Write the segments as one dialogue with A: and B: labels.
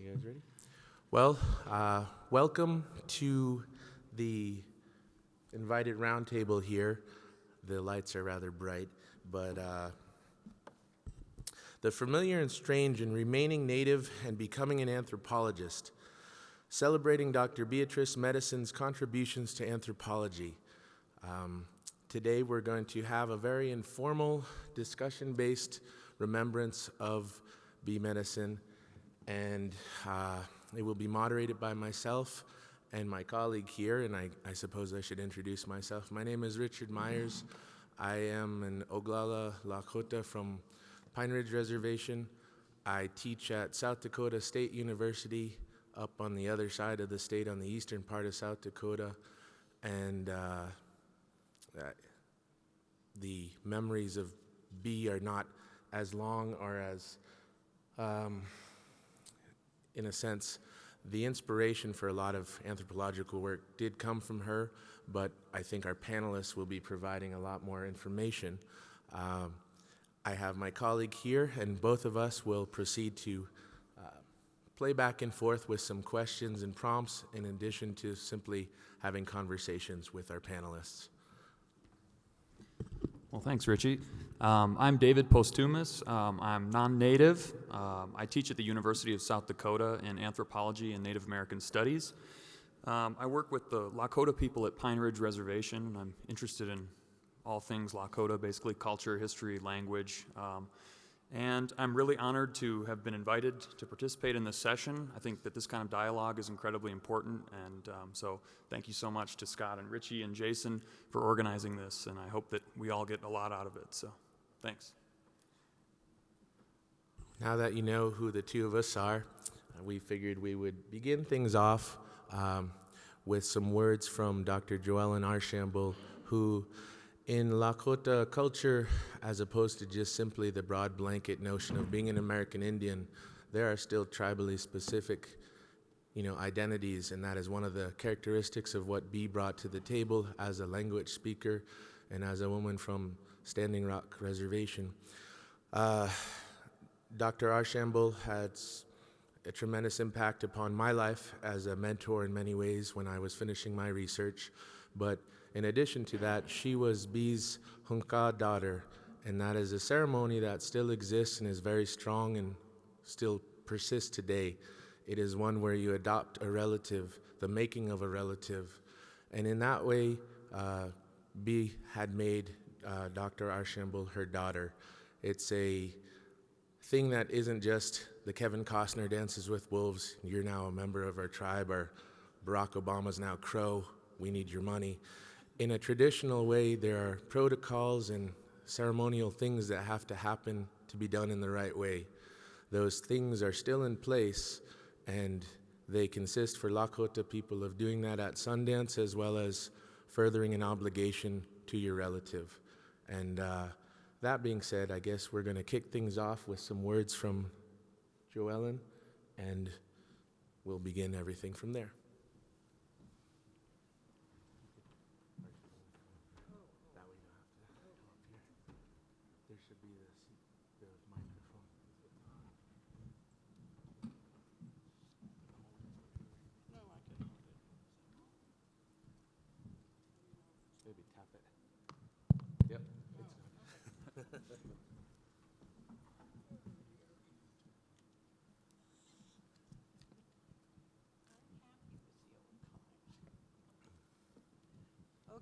A: You guys ready? Well, welcome to the invited roundtable here. The lights are rather bright, but the familiar and strange in remaining native and becoming an anthropologist, celebrating Dr. Beatrice Medicine's contributions to anthropology. Today we're going to have a very informal, discussion-based remembrance of B. Medicine, and it will be moderated by myself and my colleague here, and I suppose I should introduce myself. My name is Richard Myers. I am an Oglala Lakota from Pine Ridge Reservation. I teach at South Dakota State University up on the other side of the state, on the eastern part of South Dakota, and the memories of B are not as long or as, in a sense, the inspiration for a lot of anthropological work did come from her, but I think our panelists will be providing a lot more information. I have my colleague here, and both of us will proceed to play back and forth with some questions and prompts, in addition to simply having conversations with our panelists.
B: Well, thanks, Richie. I'm David Posthumus. I'm non-native. I teach at the University of South Dakota in anthropology and Native American studies. I work with the Lakota people at Pine Ridge Reservation. I'm interested in all things Lakota, basically culture, history, language. And I'm really honored to have been invited to participate in this session. I think that this kind of dialogue is incredibly important, and so thank you so much to Scott and Richie and Jason for organizing this, and I hope that we all get a lot out of it, so thanks.
A: Now that you know who the two of us are, we figured we would begin things off with some words from Dr. Joellen Archambault, who in Lakota culture, as opposed to just simply the broad blanket notion of being an American Indian, there are still tribally specific, identities, and that is one of the characteristics of what B brought to the table as a language speaker and as a woman from Standing Rock Reservation. Dr. Archambault had a tremendous impact upon my life as a mentor in many ways when I was finishing my research, but in addition to that, she was B's Hunka daughter, and that is a ceremony that still exists and is very strong and still persists today. It is one where you adopt a relative, the making of a relative, and in that way, B had made Dr. Archambault her daughter. It's a thing that isn't just the Kevin Costner Dances with Wolves, you're now a member of our tribe, or Barack Obama's now Crow, we need your money. In a traditional way, there are protocols and ceremonial things that have to happen to be done in the right way. Those things are still in place, and they consist for Lakota people of doing that at Sundance, as well as furthering an obligation to your relative. And that being said, I guess we're going to kick things off with some words from Joellen, and we'll begin everything from there.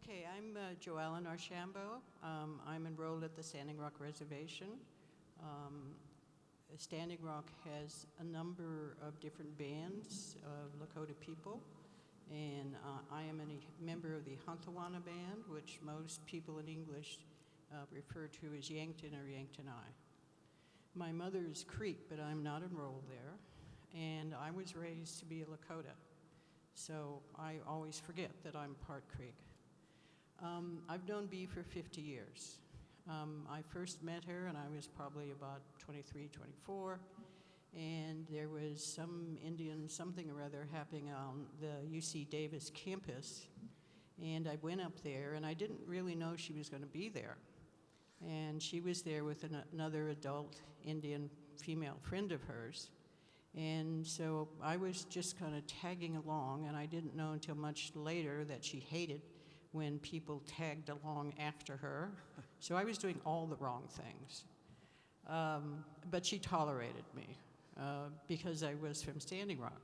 C: Okay, I'm Joellen Archambault. I'm enrolled at the Standing Rock Reservation. Standing Rock has a number of different bands of Lakota people, and I am a member of the Huntawana Band, which most people in English refer to as Yankton or Yanktoni. My mother is Creek, but I'm not enrolled there, and I was raised to be a Lakota, so I always forget that I'm part Creek. I've known Bee for 50 years. I first met her, and I was probably about 23, 24, and there was some Indian something or other happening on the UC Davis campus, and I went up there, and I didn't really know she was going to be there. And she was there with another adult Indian female friend of hers, And so I was just kind of tagging along, and I didn't know until much later that she hated when people tagged along after her. So I was doing all the wrong things. But she tolerated me because I was from Standing Rock.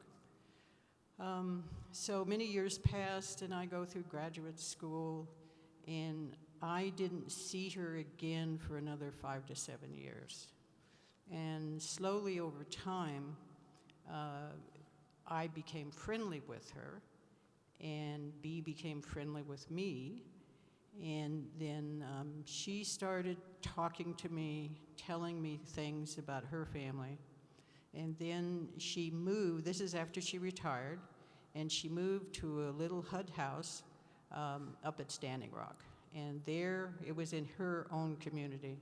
C: So many years passed, and I go through graduate school, and I didn't see her again for another 5 to 7 years. And slowly over time, I became friendly with her, and Bea became friendly with me. And then she started talking to me, telling me things about her family. And then she moved, this is after she retired, and she moved to a little HUD house up at Standing Rock. And there, it was in her own community.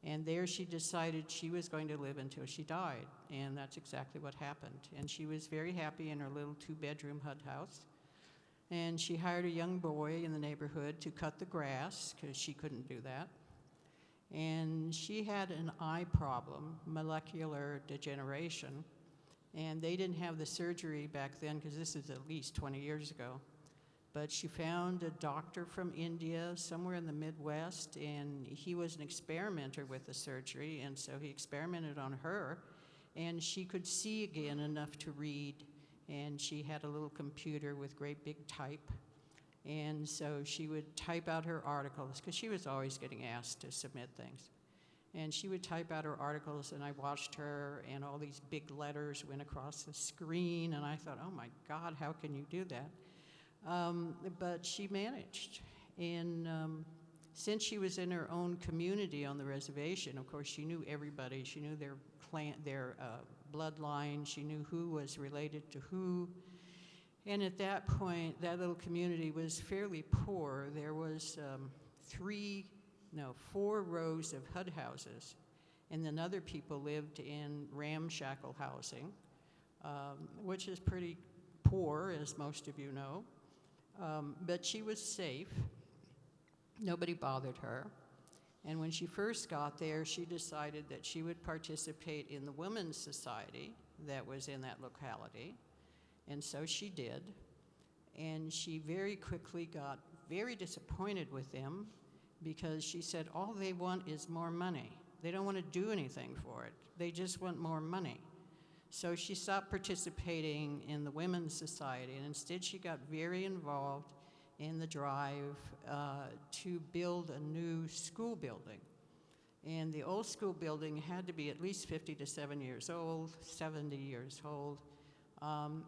C: And there she decided she was going to live until she died. And that's exactly what happened. And she was very happy in her little 2-bedroom HUD house. And she hired a young boy in the neighborhood to cut the grass, because she couldn't do that. And she had an eye problem, molecular degeneration. And they didn't have the surgery back then, because this is at least 20 years ago. But she found a doctor from India, somewhere in the Midwest, and he was an experimenter with the surgery, and so he experimented on her, and she could see again enough to read, and she had a little computer with great big type, and so she would type out her articles, because she was always getting asked to submit things. And she would type out her articles, and I watched her, and all these big letters went across the screen, and I thought, oh my God, how can you do that? But she managed. And since she was in her own community on the reservation, of course, she knew everybody. She knew their bloodline. She knew who was related to who. And at that point, that little community was fairly poor. There was 4 rows of HUD houses, and then other people lived in ramshackle housing, which is pretty poor, as most of you know. But she was safe. Nobody bothered her. And when she first got there, she decided that she would participate in the women's society that was in that locality. And so she did. And she very quickly got very disappointed with them, because she said all they want is more money. They don't want to do anything for it. They just want more money. So she stopped participating in the Women's Society, and instead she got very involved in the drive to build a new school building. And the old school building had to be at least 50 to 70 years old.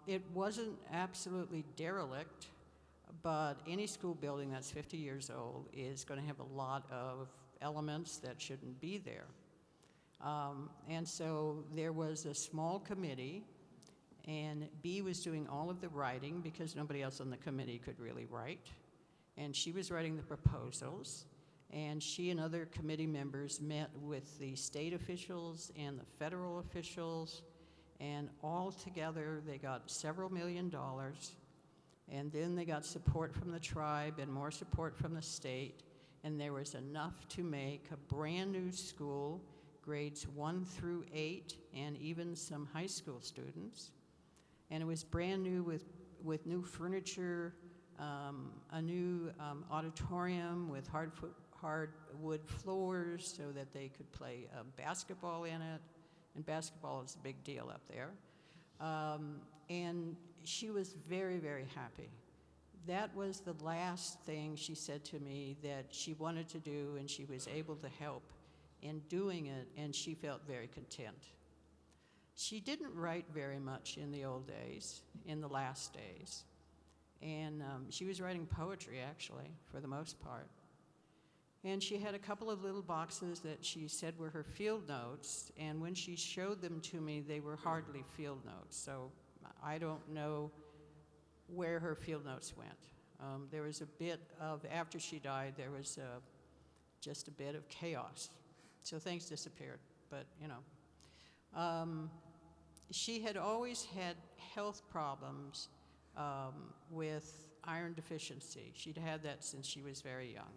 C: It wasn't absolutely derelict, but any school building that's 50 years old is going to have a lot of elements that shouldn't be there. And so there was a small committee, and Bea was doing all of the writing, because nobody else on the committee could really write. And she was writing the proposals, and she and other committee members met with the state officials and the federal officials, and all together they got several $1 million. And then they got support from the tribe and more support from the state, and there was enough to make a brand new school, grades 1 through 8, and even some high school students. And it was brand new with new furniture, a new auditorium with hardwood floors so that they could play basketball in it. And basketball is a big deal up there. And she was very, very happy. That was the last thing she said to me that she wanted to do, and she was able to help in doing it, and she felt very content. She didn't write very much in the old days, in the last days. And she was writing poetry, actually, for the most part. And she had a couple of little boxes that she said were her field notes, and when she showed them to me, they were hardly field notes. So I don't know where her field notes went. There was a bit of, after she died, there was just a bit of chaos. So things disappeared, but you know. She had always had health problems with iron deficiency. She'd had that since she was very young.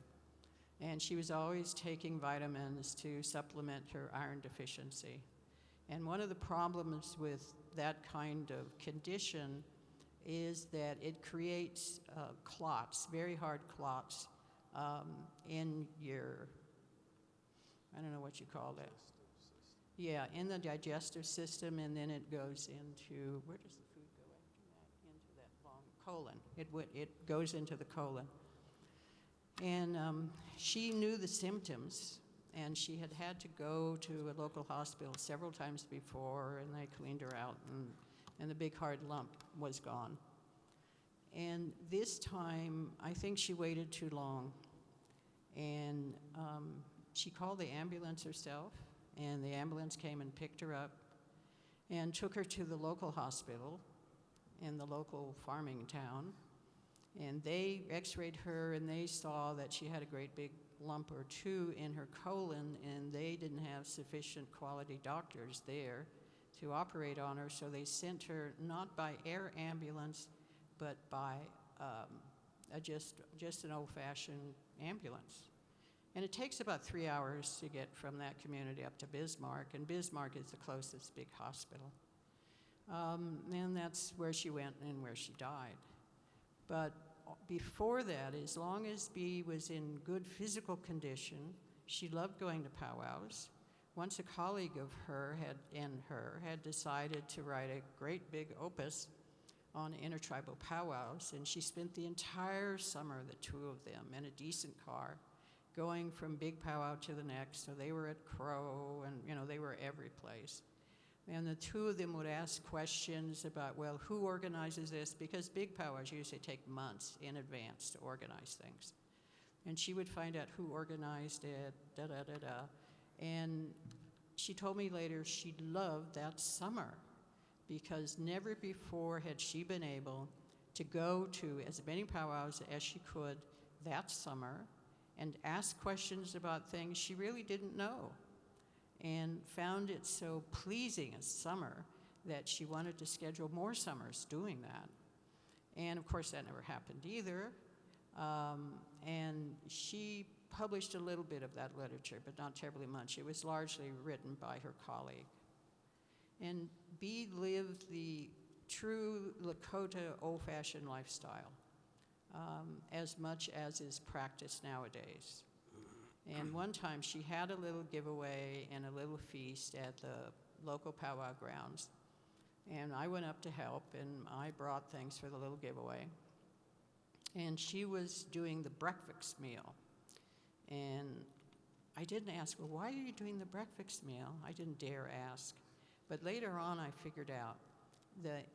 C: And she was always taking vitamins to supplement her iron deficiency. And one of the problems with that kind of condition is that it creates clots, very hard clots, in your, I don't know what you call that. Yeah, in the digestive system, and then it goes into, where does the food go after that? Into that long colon. It goes into the colon. And she knew the symptoms, and she had to go to a local hospital several times before, and they cleaned her out, and the big hard lump was gone. And this time, I think she waited too long, and she called the ambulance herself, and the ambulance came and picked her up and took her to the local hospital in the local farming town. And they x-rayed her, and they saw that she had a great big lump or two in her colon, and they didn't have sufficient quality doctors there to operate on her, so they sent her not by air ambulance, but by just an old-fashioned ambulance. And it takes about 3 hours to get from that community up to Bismarck, and Bismarck is the closest big hospital. And that's where she went and where she died. But before that, as long as Bea was in good physical condition, she loved going to powwows. Once a colleague of her had decided to write a great big opus on intertribal powwows, and she spent the entire summer, the two of them, in a decent car, going from big powwow to the next. So they were at Crow, and they were every place. And the two of them would ask questions about, well, who organizes this? Because big powwows usually take months in advance to organize things. And she would find out who organized it, da-da-da-da. And she told me later she loved that summer because never before had she been able to go to as many powwows as she could that summer and ask questions about things she really didn't know, and found it so pleasing as summer that she wanted to schedule more summers doing that. And of course that never happened either. And she published a little bit of that literature, but not terribly much. It was largely written by her colleague. And Bea lived the true Lakota old-fashioned lifestyle, as much as is practiced nowadays. And one time she had a little giveaway and a little feast at the local powwow grounds. And I went up to help, and I brought things for the little giveaway. And she was doing the breakfast meal. And I didn't ask, well, why are you doing the breakfast meal? I didn't dare ask. But later on, I figured out that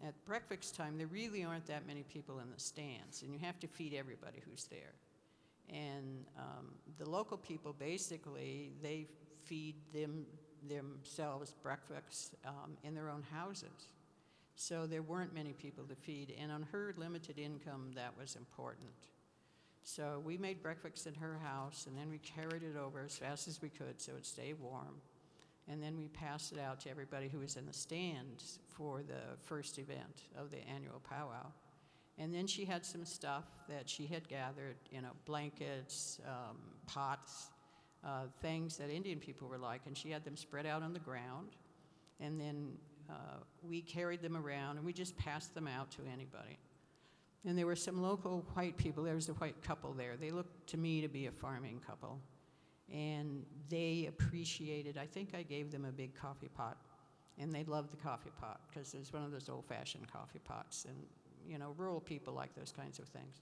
C: at breakfast time, there really aren't that many people in the stands, and you have to feed everybody who's there. And the local people, basically, they feed themselves breakfast in their own houses. So there weren't many people to feed, and on her limited income, that was important. So we made breakfast in her house, and then we carried it over as fast as we could so it stayed warm. And then we passed it out to everybody who was in the stands for the first event of the annual powwow. And then she had some stuff that she had gathered, blankets, pots, things that Indian people were like, and she had them spread out on the ground. And then we carried them around, and we just passed them out to anybody. And there were some local white people. There was a white couple there. They looked to me to be a farming couple. And they appreciated, I think I gave them a big coffee pot. And they loved the coffee pot because it was one of those old-fashioned coffee pots. And, rural people like those kinds of things.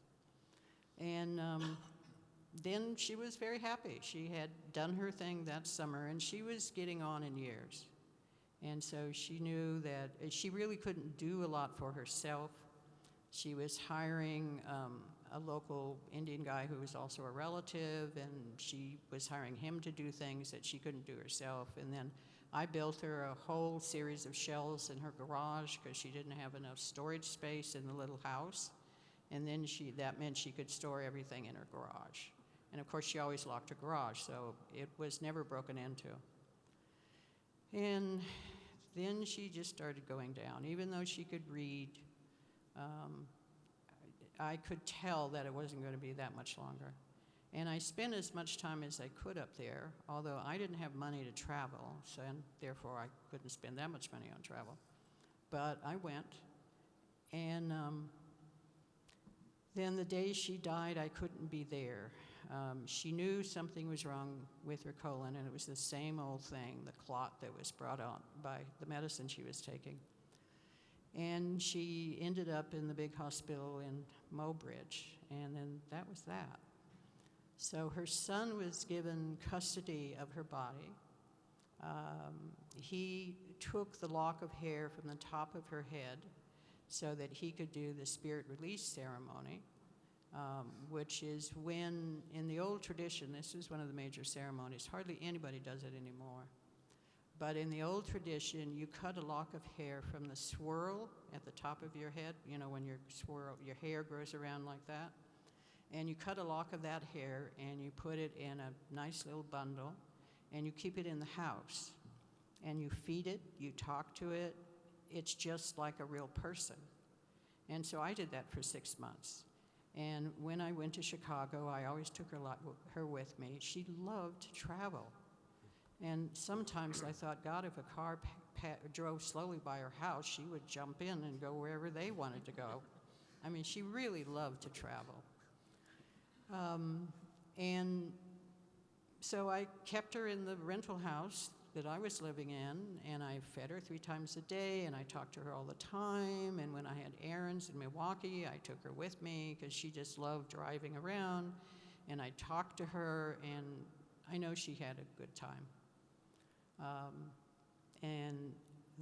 C: And then she was very happy. She had done her thing that summer, and she was getting on in years. And so she knew that she really couldn't do a lot for herself. She was hiring a local Indian guy who was also a relative, and she was hiring him to do things that she couldn't do herself. And then I built her a whole series of shelves in her garage because she didn't have enough storage space in the little house. And then that meant she could store everything in her garage. And of course, she always locked her garage, so it was never broken into. And then she just started going down. Even though she could read, I could tell that it wasn't going to be that much longer. And I spent as much time as I could up there, although I didn't have money to travel, and therefore I couldn't spend that much money on travel. but I went. And then the day she died, I couldn't be there. She knew something was wrong with her colon, and it was the same old thing, the clot that was brought on by the medicine she was taking. And she ended up in the big hospital in Mobridge, and then that was that. So her son was given custody of her body. He took the lock of hair from the top of her head so that he could do the spirit release ceremony, which is when, in the old tradition, this is one of the major ceremonies, hardly anybody does it anymore. But in the old tradition, you cut a lock of hair from the swirl at the top of your head, you know, when your hair grows around like that. And you cut a lock of that hair and you put it in a nice little bundle and you keep it in the house. And you feed it, you talk to it, it's just like a real person. And so I did that for 6 months. And when I went to Chicago, I always took her with me. She loved to travel. And sometimes I thought, God, if a car drove slowly by her house, she would jump in and go wherever they wanted to go. I mean, she really loved to travel. And so I kept her in the rental house that I was living in, and I fed her 3 times a day, and I talked to her all the time. And when I had errands in Milwaukee, I took her with me because she just loved driving around. And I talked to her, and I know she had a good time. And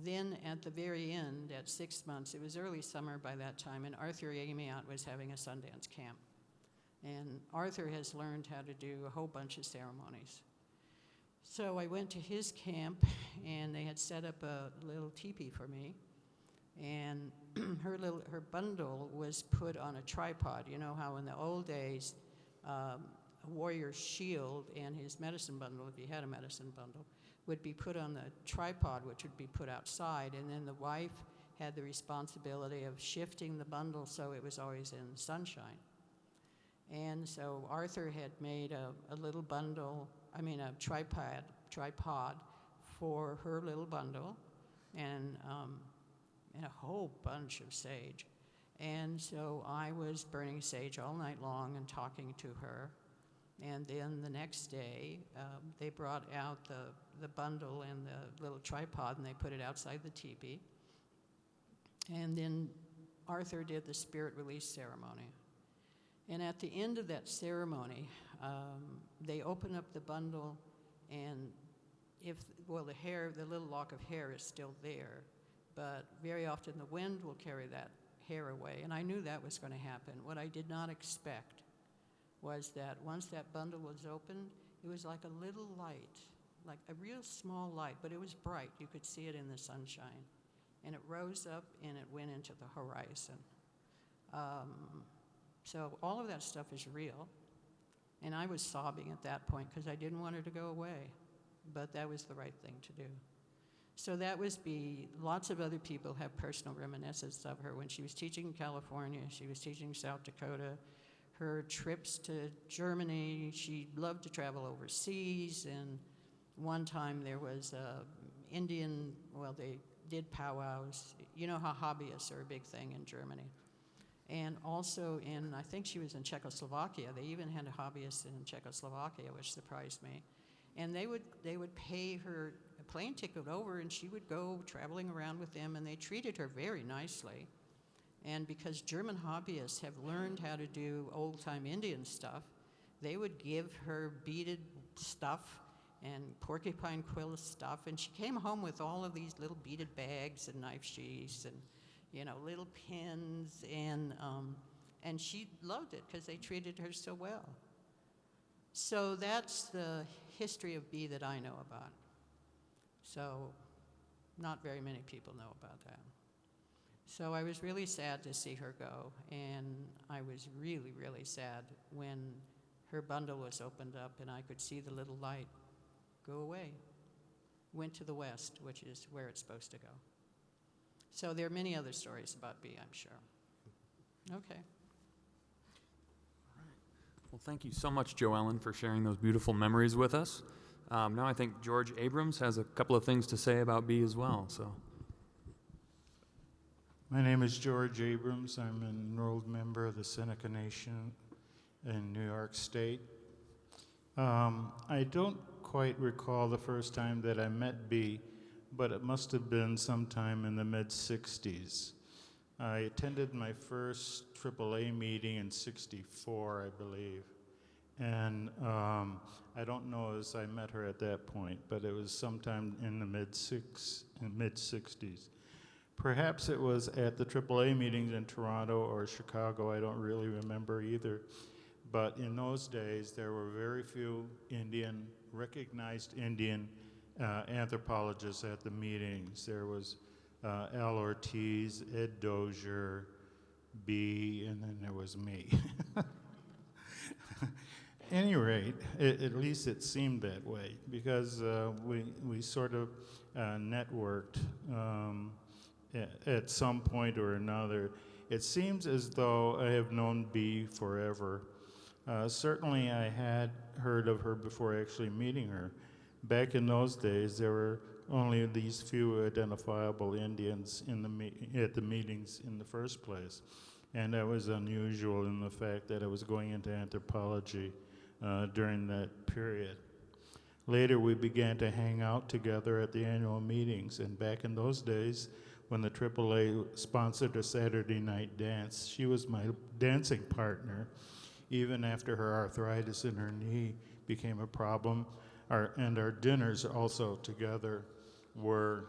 C: then at the very end, at 6 months, it was early summer by that time, and Arthur Amiot was having a Sundance camp. And Arthur has learned how to do a whole bunch of ceremonies. So I went to his camp, and they had set up a little teepee for me. And her bundle was put on a tripod. You know how in the old days, a warrior's shield and his medicine bundle, if he had a medicine bundle, would be put on the tripod, which would be put outside. And then the wife had the responsibility of shifting the bundle so it was always in the sunshine. And so Arthur had made a little bundle, a tripod for her little bundle, and a whole bunch of sage. And so I was burning sage all night long and talking to her. And then the next day, they brought out the bundle and the little tripod, and they put it outside the teepee. And then Arthur did the spirit release ceremony. And at the end of that ceremony, they open up the bundle, and the little lock of hair is still there, but very often the wind will carry that hair away. And I knew that was going to happen. What I did not expect was that once that bundle was opened, it was like a little light, like a real small light, but it was bright. You could see it in the sunshine. And it rose up and it went into the horizon. So all of that stuff is real. And I was sobbing at that point because I didn't want her to go away. But that was the right thing to do. So that was B. Lots of other people have personal reminiscences of her. When she was teaching in California, she was teaching South Dakota. Her trips to Germany, she loved to travel overseas. And one time there was they did powwows. You know how hobbyists are a big thing in Germany. And also I think she was in Czechoslovakia. They even had a hobbyist in Czechoslovakia, which surprised me. And they would pay her a plane ticket over, and she would go traveling around with them, and they treated her very nicely. And because German hobbyists have learned how to do old-time Indian stuff, they would give her beaded stuff and porcupine quill stuff, and she came home with all of these little beaded bags and knife sheaths and little pins, and she loved it because they treated her so well. So that's the history of B that I know about. So not very many people know about that. So I was really sad to see her go, and I was really, really sad when her bundle was opened up and I could see the little light go away. Went to the west, which is where it's supposed to go. So there are many other stories about B, I'm sure. Okay.
B: Well, thank you so much, Joellen, for sharing those beautiful memories with us. Now I think George Abrams has a couple of things to say about B as well. So,
D: My name is George Abrams. I'm an enrolled member of the Seneca Nation in New York State. I don't quite recall the first time that I met Bee, but it must have been sometime in the mid-60s. I attended my first AAA meeting in '64, I believe. And I don't know as I met her at that point, but it was sometime in the mid-60s. Perhaps it was at the AAA meetings in Toronto or Chicago, I don't really remember either. But in those days, there were very few recognized Indian anthropologists at the meetings. There was Al Ortiz, Ed Dozier, Bee, and then there was me. Any rate, at least it seemed that way, because we sort of networked at some point or another. It seems as though I have known Bee forever. Certainly I had heard of her before actually meeting her. Back in those days, there were only these few identifiable Indians at the meetings in the first place. And that was unusual in the fact that I was going into anthropology during that period. Later, we began to hang out together at the annual meetings. And back in those days, when the AAA sponsored a Saturday night dance, she was my dancing partner, even after her arthritis in her knee became a problem. And our dinners also together were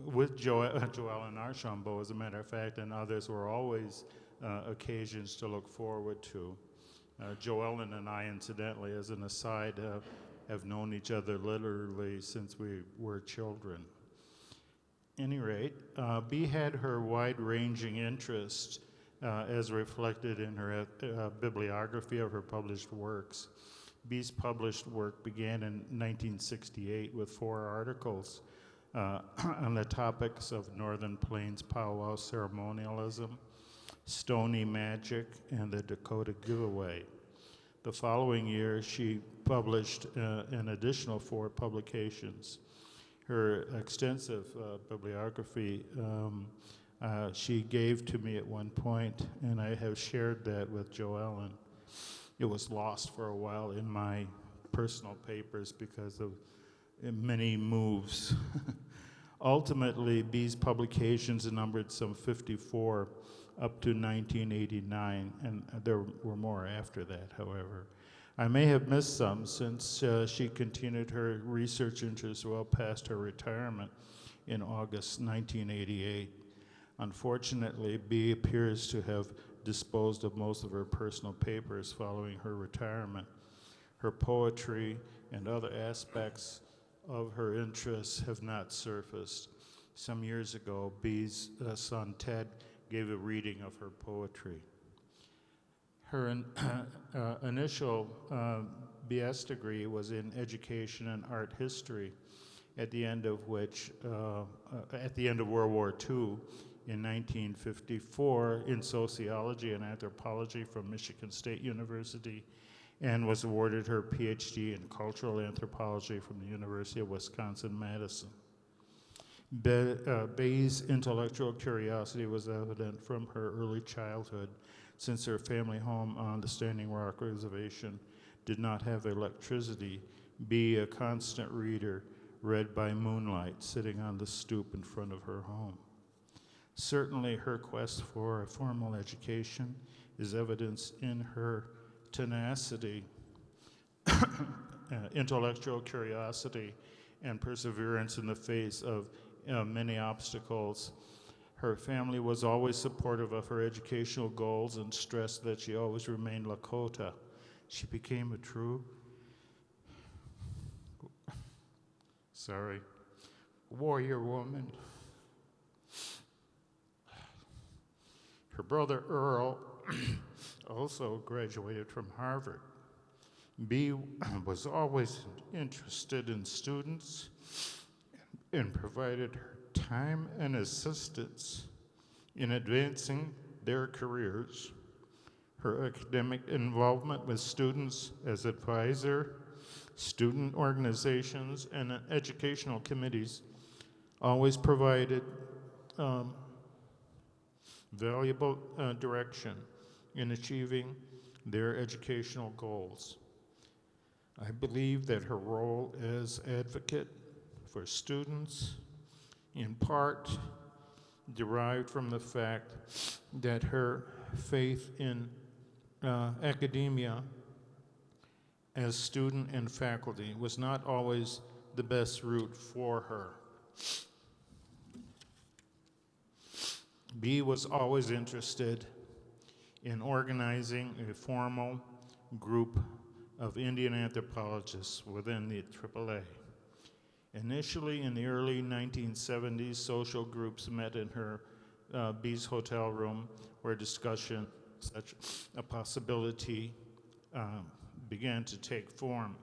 D: with Joellen Archambault, as a matter of fact, and others were always occasions to look forward to. Joellen and I, incidentally, as an aside, have known each other literally since we were children. Any rate, Bee had her wide-ranging interests as reflected in her bibliography of her published works. Bee's published work began in 1968 with 4 articles on the topics of Northern Plains powwow ceremonialism, Stony Magic, and the Dakota Giveaway. The following year, she published an additional 4 publications. Her extensive bibliography she gave to me at one point, and I have shared that with Joellen. It was lost for a while in my personal papers because of many moves. Ultimately, Bee's publications numbered some 54 up to 1989, and there were more after that, however. I may have missed some since she continued her research interests well past her retirement in August 1988. Unfortunately, Bee appears to have disposed of most of her personal papers following her retirement. Her poetry and other aspects of her interests have not surfaced. Some years ago, Bee's son Ted gave a reading of her poetry. Her initial BS degree was in education and art history, at the end of World War II, in 1954, in sociology and anthropology from Michigan State University, and was awarded her PhD in cultural anthropology from the University of Wisconsin-Madison. Bee's intellectual curiosity was evident from her early childhood, since her family home on the Standing Rock Reservation did not have electricity. Bee, a constant reader, read by moonlight, sitting on the stoop in front of her home. Certainly, her quest for a formal education is evidenced in her tenacity, intellectual curiosity, and perseverance in the face of many obstacles. Her family was always supportive of her educational goals and stressed that she always remained Lakota. She became a true, warrior woman. Her brother Earl also graduated from Harvard. Bee was always interested in students and provided her time and assistance in advancing their careers. Her academic involvement with students as advisor, student organizations, and educational committees always provided valuable direction in achieving their educational goals. I believe that her role as advocate for students, in part, derived from the fact that her faith in academia as student and faculty was not always the best route for her. Bee was always interested in organizing a formal group of Indian anthropologists within the AAA. Initially, in the early 1970s, social groups met in her Bee's hotel room where discussion such a possibility began to take form.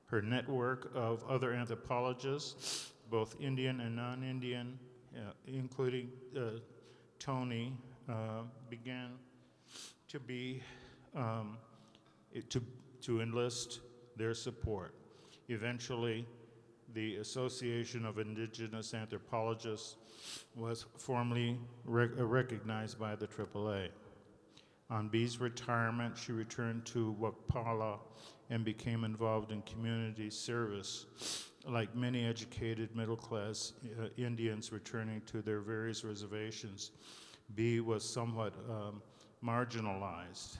D: Her network of other anthropologists, both Indian and non-Indian, including Tony, began to be to enlist their support. Eventually, the Association of Indigenous Anthropologists was formally recognized by the AAA. On Bee's retirement, she returned to Wakpala and became involved in community service. Like many educated middle-class Indians returning to their various reservations, Bee was somewhat marginalized.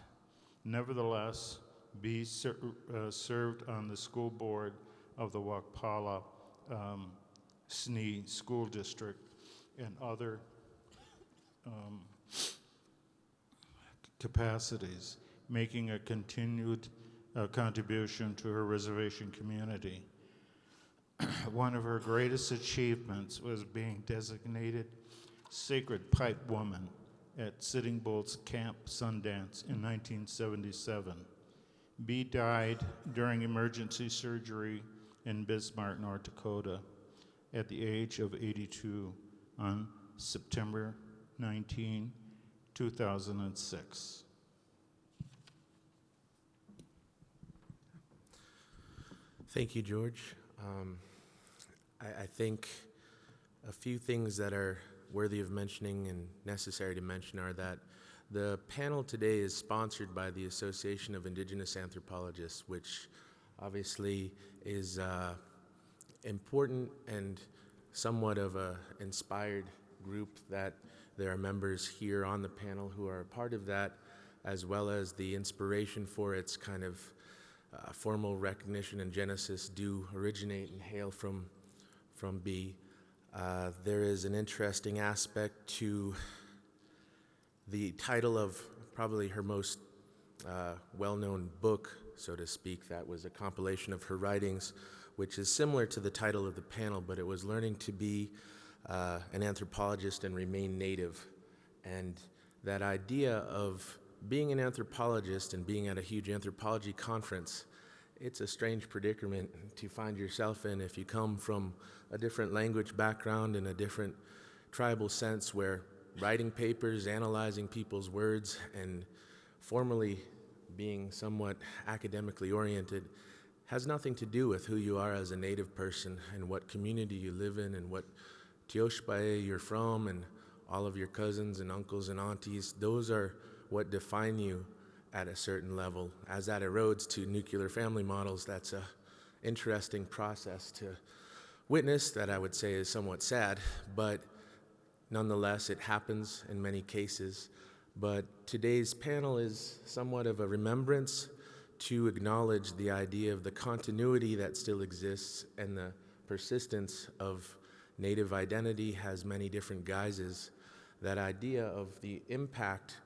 D: Nevertheless, Bee served on the school board of the Wakpala SNE school district and other capacities, making a continued contribution to her reservation community. One of her greatest achievements was being designated Sacred Pipe Woman at Sitting Bull's Camp Sundance in 1977. Bee died during emergency surgery in Bismarck, North Dakota, at the age of 82 on September 19, 2006.
A: Thank you, George. I think a few things that are worthy of mentioning and necessary to mention are that the panel today is sponsored by the Association of Indigenous Anthropologists, which obviously is important and somewhat of an inspired group, that there are members here on the panel who are a part of that, as well as the inspiration for its kind of formal recognition and genesis do originate and hail from Bee. There is an interesting aspect to the title of probably her most well-known book, so to speak, that was a compilation of her writings, which is similar to the title of the panel, but it was Learning to Be an Anthropologist and Remain Native. And that idea of being an anthropologist and being at a huge anthropology conference, it's a strange predicament to find yourself in if you come from a different language background and a different tribal sense, where writing papers, analyzing people's words, and formally being somewhat academically oriented has nothing to do with who you are as a Native person and what community you live in and what Tioshpae you're from and all of your cousins and uncles and aunties. Those are what define you at a certain level. As that erodes to nuclear family models, that's a interesting process to witness that I would say is somewhat sad, but nonetheless, it happens in many cases. But today's panel is somewhat of a remembrance to acknowledge the idea of the continuity that still exists, and the persistence of Native identity has many different guises. That idea of the impact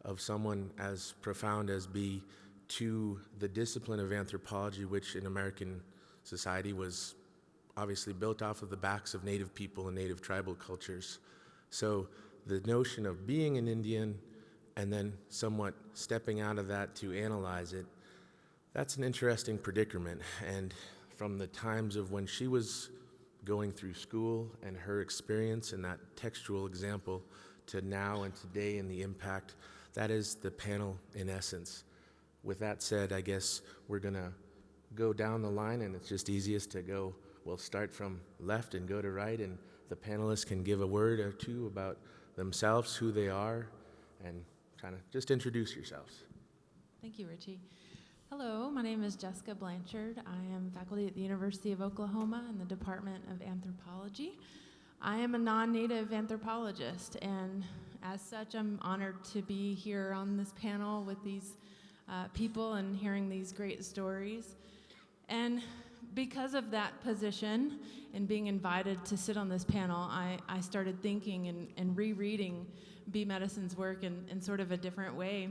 A: of someone as profound as Bee to the discipline of anthropology, which in American society was obviously built off of the backs of Native people and Native tribal cultures. So the notion of being an Indian and then somewhat stepping out of that to analyze it, that's an interesting predicament. And from the times of when she was going through school and her experience and that textual example to now and today and the impact, that is the panel in essence. With that said, I guess we're gonna go down the line, and it's just easiest to go, we'll start from left and go to right, and the panelists can give a word or two about themselves, who they are, and kind of just introduce yourselves.
E: Thank you, Richie. Hello, my name is Jessica Blanchard. I am faculty at the University of Oklahoma in the Department of Anthropology. I am a non-native anthropologist, and as such, I'm honored to be here on this panel with these people and hearing these great stories. And because of that position and being invited to sit on this panel, I started thinking and rereading Bee Medicine's work in sort of a different way.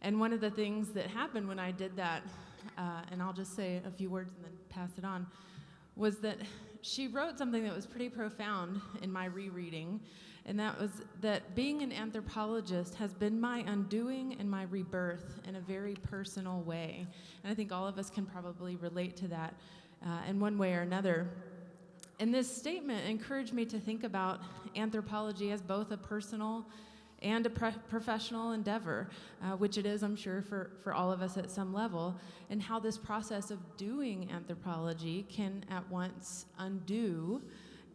E: And one of the things that happened when I did that, and I'll just say a few words and then pass it on, was that she wrote something that was pretty profound in my rereading, and that was that being an anthropologist has been my undoing and my rebirth in a very personal way. And I think all of us can probably relate to that in one way or another. And this statement encouraged me to think about anthropology as both a personal and a professional endeavor, which it is, I'm sure, for all of us at some level, and how this process of doing anthropology can at once undo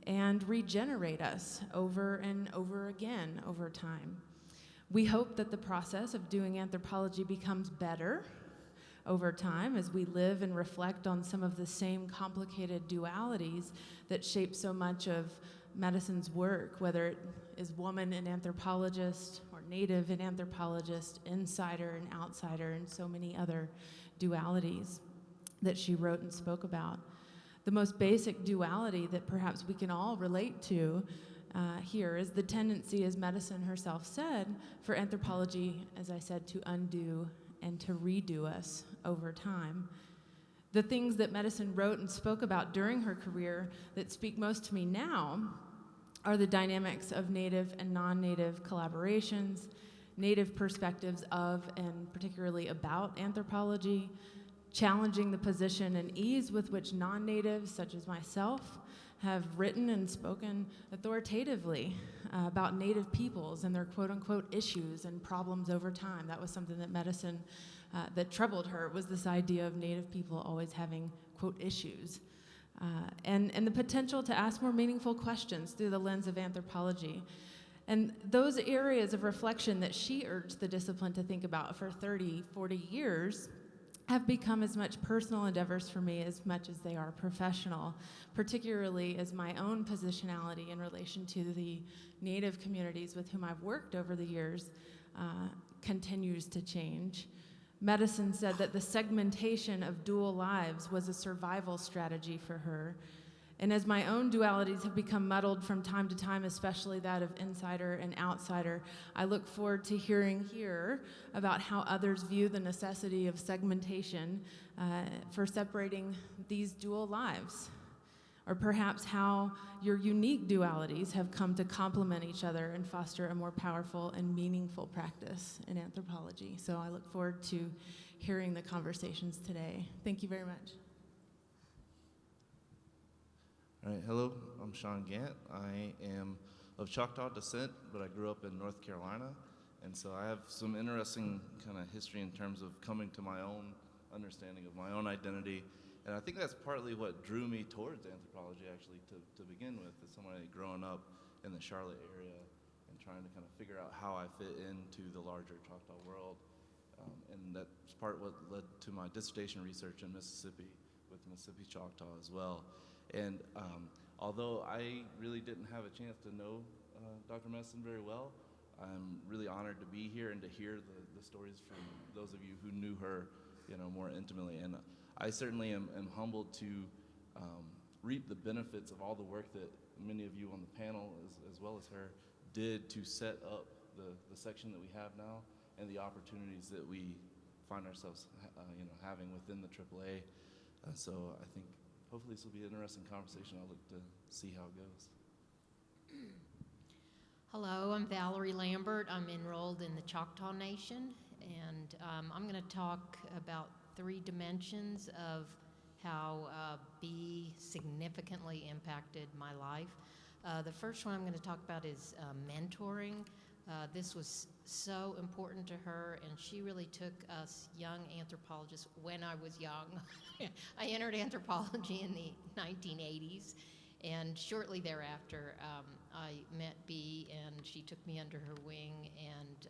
E: and regenerate us over and over again over time. We hope that the process of doing anthropology becomes better over time as we live and reflect on some of the same complicated dualities that shape so much of medicine's work, whether it is woman and anthropologist or native and anthropologist, insider and outsider, and so many other dualities that she wrote and spoke about. The most basic duality that perhaps we can all relate to here is the tendency, as medicine herself said, for anthropology, as I said, to undo and to redo us over time. The things that medicine wrote and spoke about during her career that speak most to me now are the dynamics of native and non-native collaborations, native perspectives of and particularly about anthropology, challenging the position and ease with which non-natives, such as myself, have written and spoken authoritatively about Native peoples and their quote-unquote issues and problems over time. That was something that medicine that troubled her, was this idea of Native people always having, quote, issues. And the potential to ask more meaningful questions through the lens of anthropology. And those areas of reflection that she urged the discipline to think about for 30, 40 years have become as much personal endeavors for me as much as they are professional, particularly as my own positionality in relation to the Native communities with whom I've worked over the years continues to change. Medicine said that the segmentation of dual lives was a survival strategy for her. And as my own dualities have become muddled from time to time, especially that of insider and outsider, I look forward to hearing here about how others view the necessity of segmentation for separating these dual lives. Or perhaps how your unique dualities have come to complement each other and foster a more powerful and meaningful practice in anthropology. So I look forward to hearing the conversations today. Thank you very much.
F: All right, hello, I'm Sean Gant. I am of Choctaw descent, but I grew up in North Carolina, and so I have some interesting kind of history in terms of coming to my own understanding of my own identity, and I think that's partly what drew me towards anthropology, actually, to begin with, as somebody growing up in the Charlotte area and trying to kind of figure out how I fit into the larger Choctaw world, and that's part what led to my dissertation research in Mississippi, with Mississippi Choctaw as well. And although I really didn't have a chance to know Dr. Messon very well, I'm really honored to be here and to hear the stories from those of you who knew her, more intimately. And I certainly am humbled to reap the benefits of all the work that many of you on the panel, as well as her, did to set up the section that we have now and the opportunities that we find ourselves, having within the AAA. So I think hopefully this will be an interesting conversation. I'll look to see how it goes.
G: Hello, I'm Valerie Lambert. I'm enrolled in the Choctaw Nation, and I'm going to talk about 3 dimensions of how Bee significantly impacted my life. The first one I'm going to talk about is mentoring. This was so important to her, and she really took us young anthropologists when I was young. I entered anthropology in the 1980s, And shortly thereafter, I met Bee, and she took me under her wing. And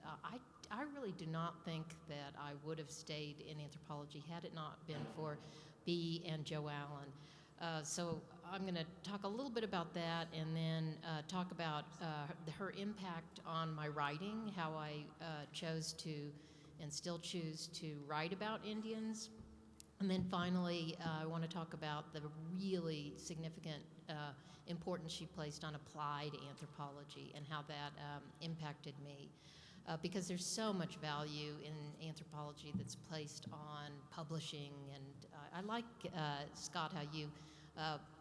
G: I really do not think that I would have stayed in anthropology had it not been for Bee and Joe Allen. So I'm going to talk a little bit about that, and then talk about her impact on my writing, how I chose to and still choose to write about Indians. And then finally, I want to talk about the really significant importance she placed on applied anthropology and how that impacted me. Because there's so much value in anthropology that's placed on publishing. And I like, Scott, how you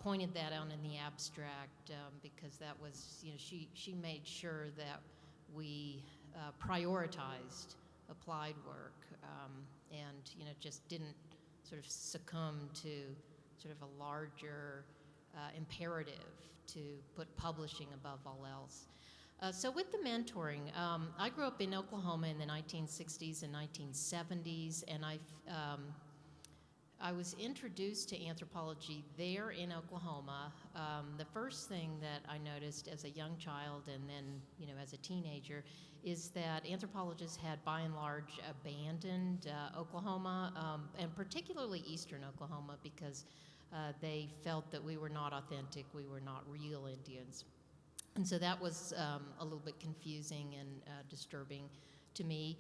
G: pointed that out in the abstract, because that was, she made sure that we prioritized applied work, and just didn't sort of succumb to sort of a larger imperative to put publishing above all else. So with the mentoring, I grew up in Oklahoma in the 1960s and 1970s, and I was introduced to anthropology there in Oklahoma. The first thing that I noticed as a young child and then, as a teenager, is that anthropologists had, by and large, abandoned Oklahoma, and particularly eastern Oklahoma, because they felt that we were not authentic, we were not real Indians. And so that was a little bit confusing and disturbing to me.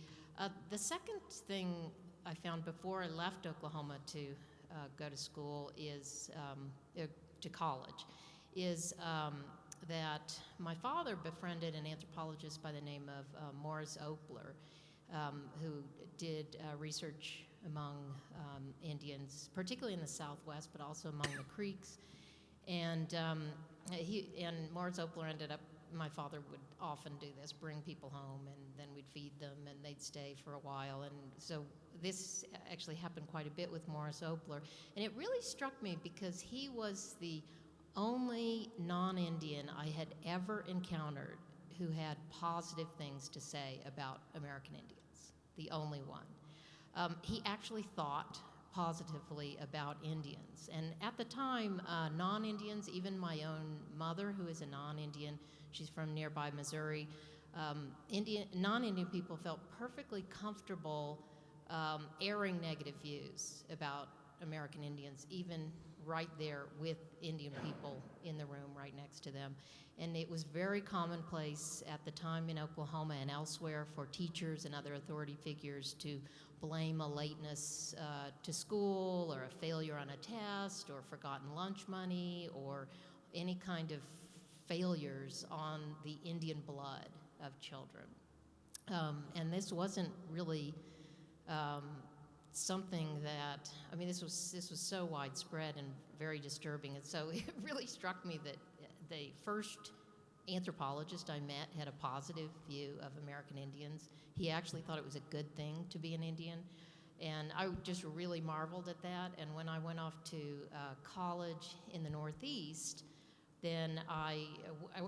G: The second thing I found before I left Oklahoma to go to school to college, is that my father befriended an anthropologist by the name of Morris Opler, who did research among Indians, particularly in the Southwest, but also among the Creeks. And Morris Opler ended up, my father would often do this, bring people home, and then we'd feed them, and they'd stay for a while. And so this actually happened quite a bit with Morris Opler. And it really struck me because he was the only non-Indian I had ever encountered who had positive things to say about American Indians, the only one. He actually thought positively about Indians. And at the time, non-Indians, even my own mother, who is a non-Indian, she's from nearby Missouri, non-Indian people felt perfectly comfortable airing negative views about American Indians, even right there with Indian people in the room right next to them. And it was very commonplace at the time in Oklahoma and elsewhere for teachers and other authority figures to blame a lateness to school, or a failure on a test, or forgotten lunch money, or any kind of failures on the Indian blood of children. And this wasn't really something that, this was so widespread and very disturbing. And so it really struck me that the first anthropologist I met had a positive view of American Indians. He actually thought it was a good thing to be an Indian. And I just really marveled at that. And when I went off to college in the Northeast, then I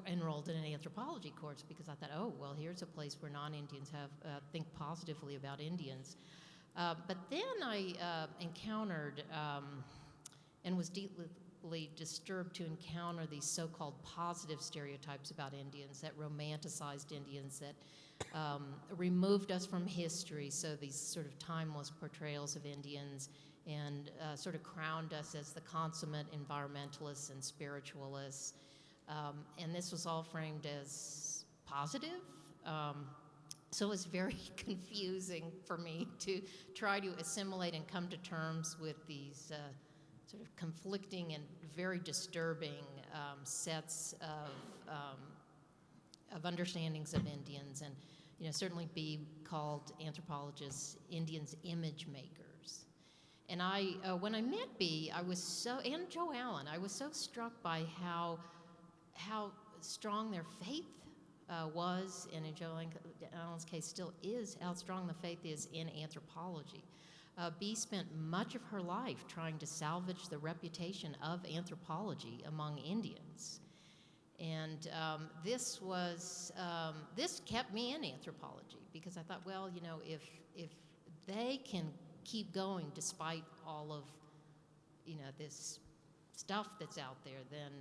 G: enrolled in an anthropology course because I thought, oh, well, here's a place where non-Indians think positively about Indians. But then I encountered and was deeply disturbed to encounter these so-called positive stereotypes about Indians that romanticized Indians, that removed us from history, so these sort of timeless portrayals of Indians, and sort of crowned us as the consummate environmentalists and spiritualists. And this was all framed as positive. So it was very confusing for me to try to assimilate and come to terms with these sort of conflicting and very disturbing sets of understandings of Indians, and certainly be called anthropologists Indians image makers. And when I met Bee, and Joe Allen, I was so struck by how strong their faith was, and in Joe Allen's case still is, how strong the faith is in anthropology. Bee spent much of her life trying to salvage the reputation of anthropology among Indians. And this kept me in anthropology, because I thought, well, if they can keep going despite all of, this stuff that's out there, then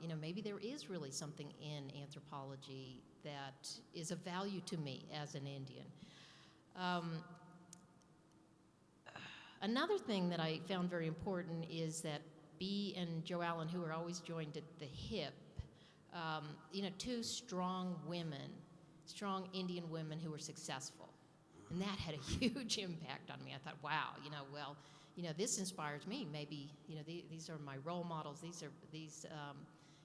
G: you know, maybe there is really something in anthropology that is of value to me as an Indian. Another thing that I found very important is that Bea and Jo Allen, who are always joined at the hip, you know, two strong women, strong Indian women who were successful. And that had a huge impact on me. I thought, wow, you know, well, you know, this inspires me. Maybe, you know, these are my role models.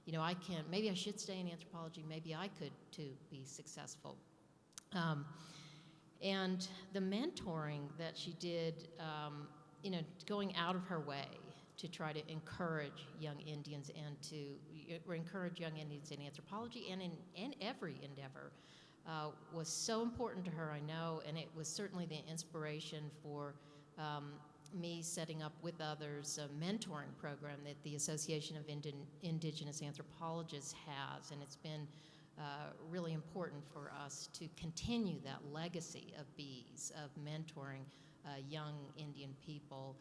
G: You know, maybe I should stay in anthropology. Maybe I could, too, be successful. And the mentoring that she did, you know, going out of her way to try to encourage young Indians and to encourage young Indians in anthropology and in every endeavor was so important to her, I know, and it was certainly the inspiration for me setting up with others a mentoring program that the Association of Indigenous Anthropologists has, and it's been really important for us to continue that legacy of Bea's, of mentoring young Indian people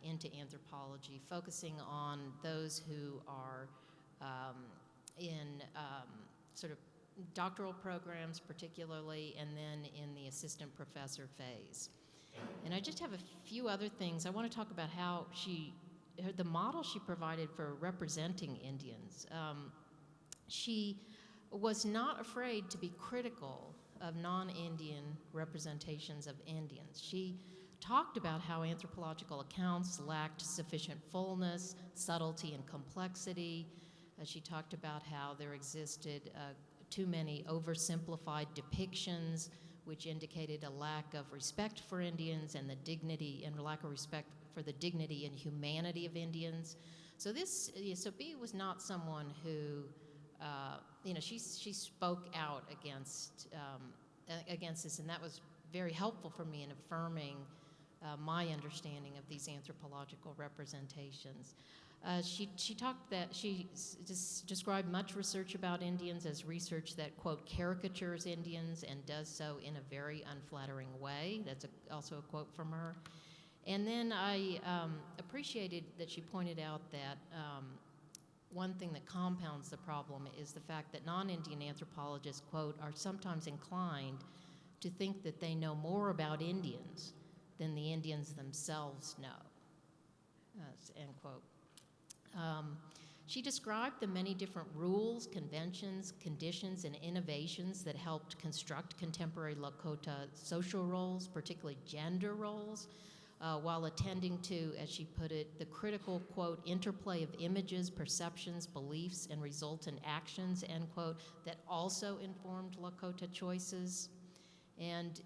G: into anthropology, focusing on those who are in sort of doctoral programs particularly, and then in the assistant professor phase. And I just have a few other things. I want to talk about how the model she provided for representing Indians. She was not afraid to be critical of non-Indian representations of Indians. She talked about how anthropological accounts lacked sufficient fullness, subtlety, and complexity. She talked about how there existed too many oversimplified depictions, which indicated a lack of respect for Indians and the dignity and lack of respect for the dignity and humanity of Indians. So Bea was not someone who, you know, she spoke out against this, and that was very helpful for me in affirming my understanding of these anthropological representations. She described much research about Indians as research that, quote, caricatures Indians and does so in a very unflattering way. That's also a quote from her. And then I appreciated that she pointed out that one thing that compounds the problem is the fact that non-Indian anthropologists, quote, are sometimes inclined to think that they know more about Indians than the Indians themselves know, end quote. She described the many different rules, conventions, conditions, and innovations that helped construct contemporary Lakota social roles, particularly gender roles, while attending to, as she put it, the critical, quote, interplay of images, perceptions, beliefs, and resultant actions, end quote, that also informed Lakota choices. And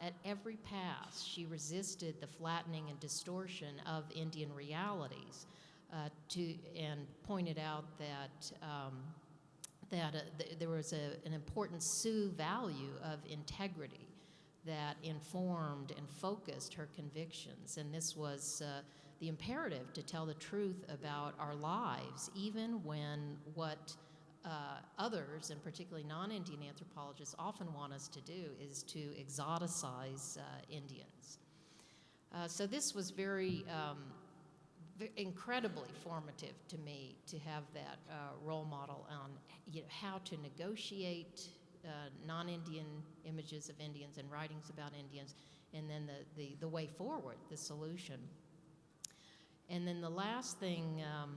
G: at every pass, she resisted the flattening and distortion of Indian realities, and pointed out that there was an important Sioux value of integrity that informed and focused her convictions. And this was the imperative to tell the truth about our lives, even when what others, and particularly non-Indian anthropologists, often want us to do is to exoticize Indians. So this was very incredibly formative to me to have that role model on, you know, how to negotiate non-Indian images of Indians and writings about Indians, and then the way forward, the solution. And then the last thing, I've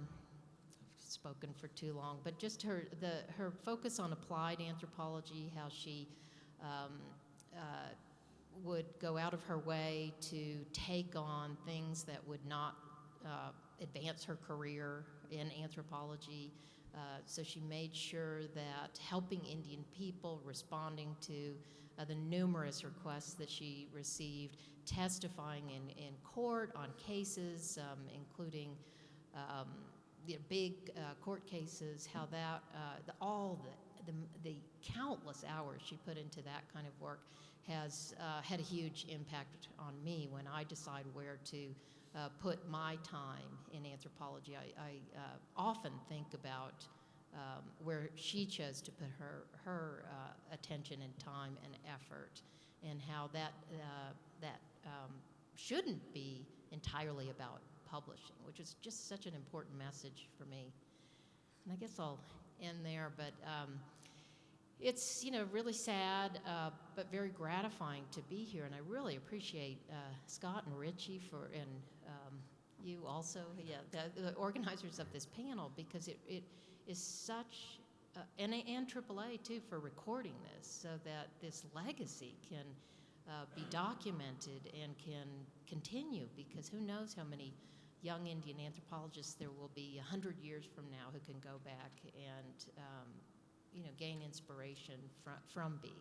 G: spoken for too long, but just her focus on applied anthropology, how she would go out of her way to take on things that would not advance her career in anthropology. So she made sure that helping Indian people, responding to the numerous requests that she received, testifying in court on cases, including the big court cases, how that, the countless hours she put into that kind of work has had a huge impact on me when I decide where to put my time in anthropology. I often think about where she chose to put her attention and time and effort, and how that shouldn't be entirely about publishing, which is just such an important message for me. And I guess I'll end there, but it's, really sad, but very gratifying to be here, and I really appreciate Scott and Richie and you also, the organizers of this panel, because it is such, and AAA too, for recording this, so that this legacy can be documented and can continue, because who knows how many young Indian anthropologists there will be 100 years from now who can go back and gain inspiration from Bee.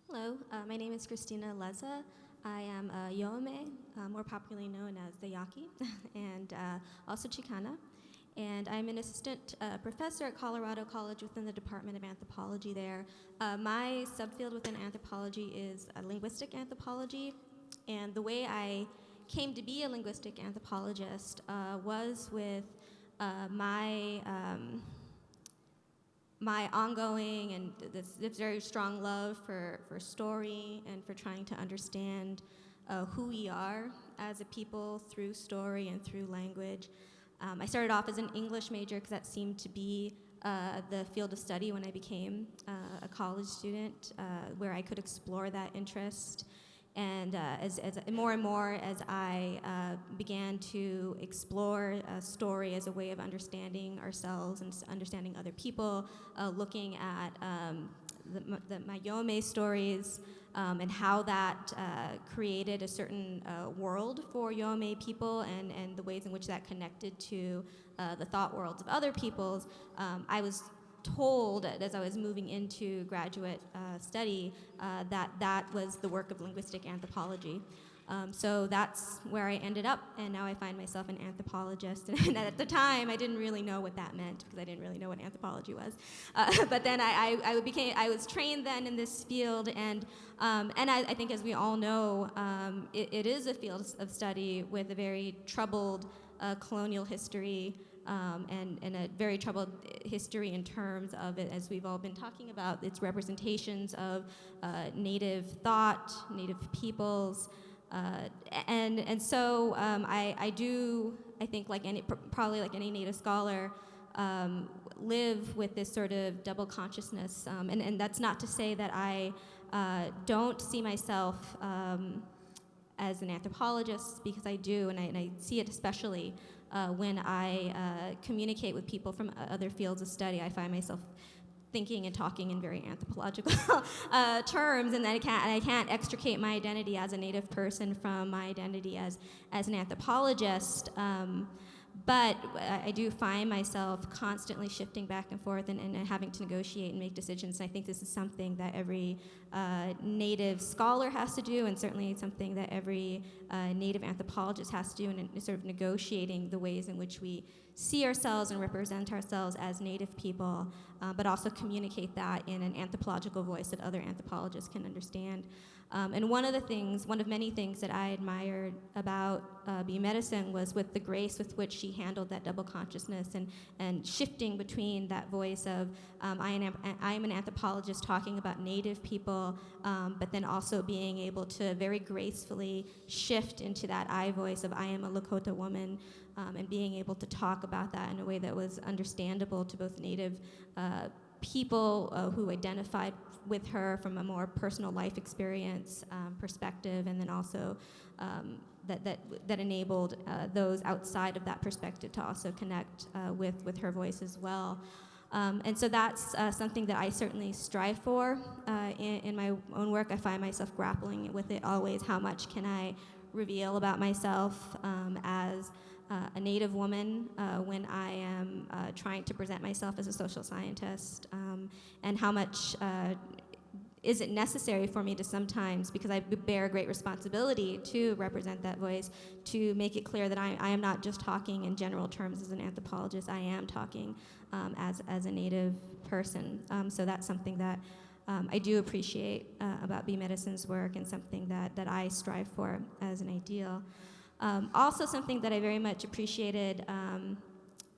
H: Hello, my name is Christina Leza. I am a Yoame, more popularly known as the Yaqui, and also Chicana. And I'm an assistant professor at Colorado College within the Department of Anthropology there. My subfield within anthropology is linguistic anthropology, and the way I came to be a linguistic anthropologist was with my ongoing and this very strong love for story and for trying to understand who we are as a people through story and through language. I started off as an English major because that seemed to be the field of study when I became a college student, where I could explore that interest. And as more and more as I began to explore story as a way of understanding ourselves and understanding other people, looking at my Yoame stories and how that created a certain world for Yoame people and the ways in which that connected to the thought worlds of other peoples, I was told as I was moving into graduate study that was the work of linguistic anthropology. So that's where I ended up, and now I find myself an anthropologist. And at the time, I didn't really know what that meant because I didn't really know what anthropology was. But then I was trained then in this field, and I think, as we all know, it is a field of study with a very troubled colonial history. And a very troubled history in terms of it, as we've all been talking about, its representations of Native thought, Native peoples, and so I think probably like any Native scholar, live with this sort of double consciousness, and that's not to say that I don't see myself as an anthropologist, because I do, and I see it especially when I communicate with people from other fields of study. I find myself thinking and talking in very anthropological terms, and I can't extricate my identity as a Native person from my identity as an anthropologist. But I do find myself constantly shifting back and forth and having to negotiate and make decisions. And I think this is something that every Native scholar has to do, and certainly something that every Native anthropologist has to do, in sort of negotiating the ways in which we see ourselves and represent ourselves as Native people, but also communicate that in an anthropological voice that other anthropologists can understand. And one of many things that I admired about Bee Medicine was with the grace with which she handled that double consciousness and shifting between that voice of I am an anthropologist talking about Native people, but then also being able to very gracefully shift into that I voice of I am a Lakota woman, and being able to talk about that in a way that was understandable to both Native people who identified with her from a more personal life experience perspective, and then also that enabled those outside of that perspective to also connect with her voice as well. And so that's something that I certainly strive for in my own work. I find myself grappling with it always. How much can I reveal about myself as a Native woman when I am trying to present myself as a social scientist, and how much is it necessary for me to sometimes, because I bear a great responsibility to represent that voice, to make it clear that I am not just talking in general terms as an anthropologist, I am talking as a Native person. So that's something that I do appreciate about Bee Medicine's work, and something that I strive for as an ideal. Also, something that I very much appreciated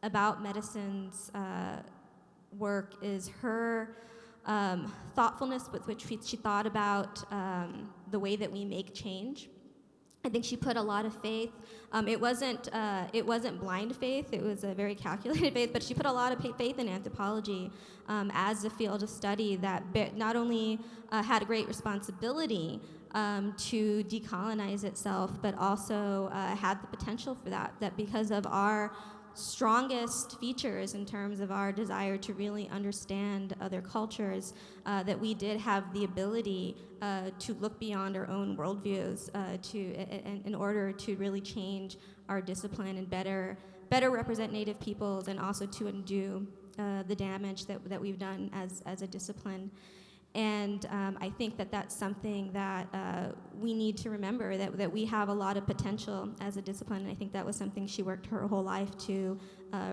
H: about Medicine's work is her thoughtfulness with which she thought about the way that we make change. I think she put a lot of faith. It wasn't blind faith. It was a very calculated faith. But she put a lot of faith in anthropology as a field of study that not only had a great responsibility to decolonize itself, but also had the potential for that. That because of our strongest features in terms of our desire to really understand other cultures, that we did have the ability to look beyond our own worldviews in order to really change our discipline and better represent Native peoples, and also to undo the damage that we've done as a discipline. And I think that that's something that we need to remember, that we have a lot of potential as a discipline. And I think that was something she worked her whole life to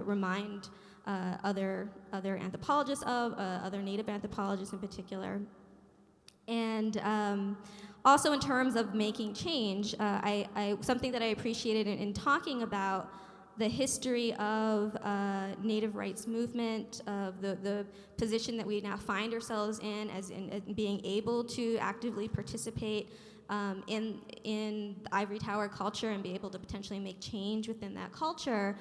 H: remind other anthropologists of, other Native anthropologists in particular. And also in terms of making change, something that I appreciated in talking about the history of Native rights movement, of the position that we now find ourselves in as being able to actively participate in the ivory tower culture and be able to potentially make change within that culture,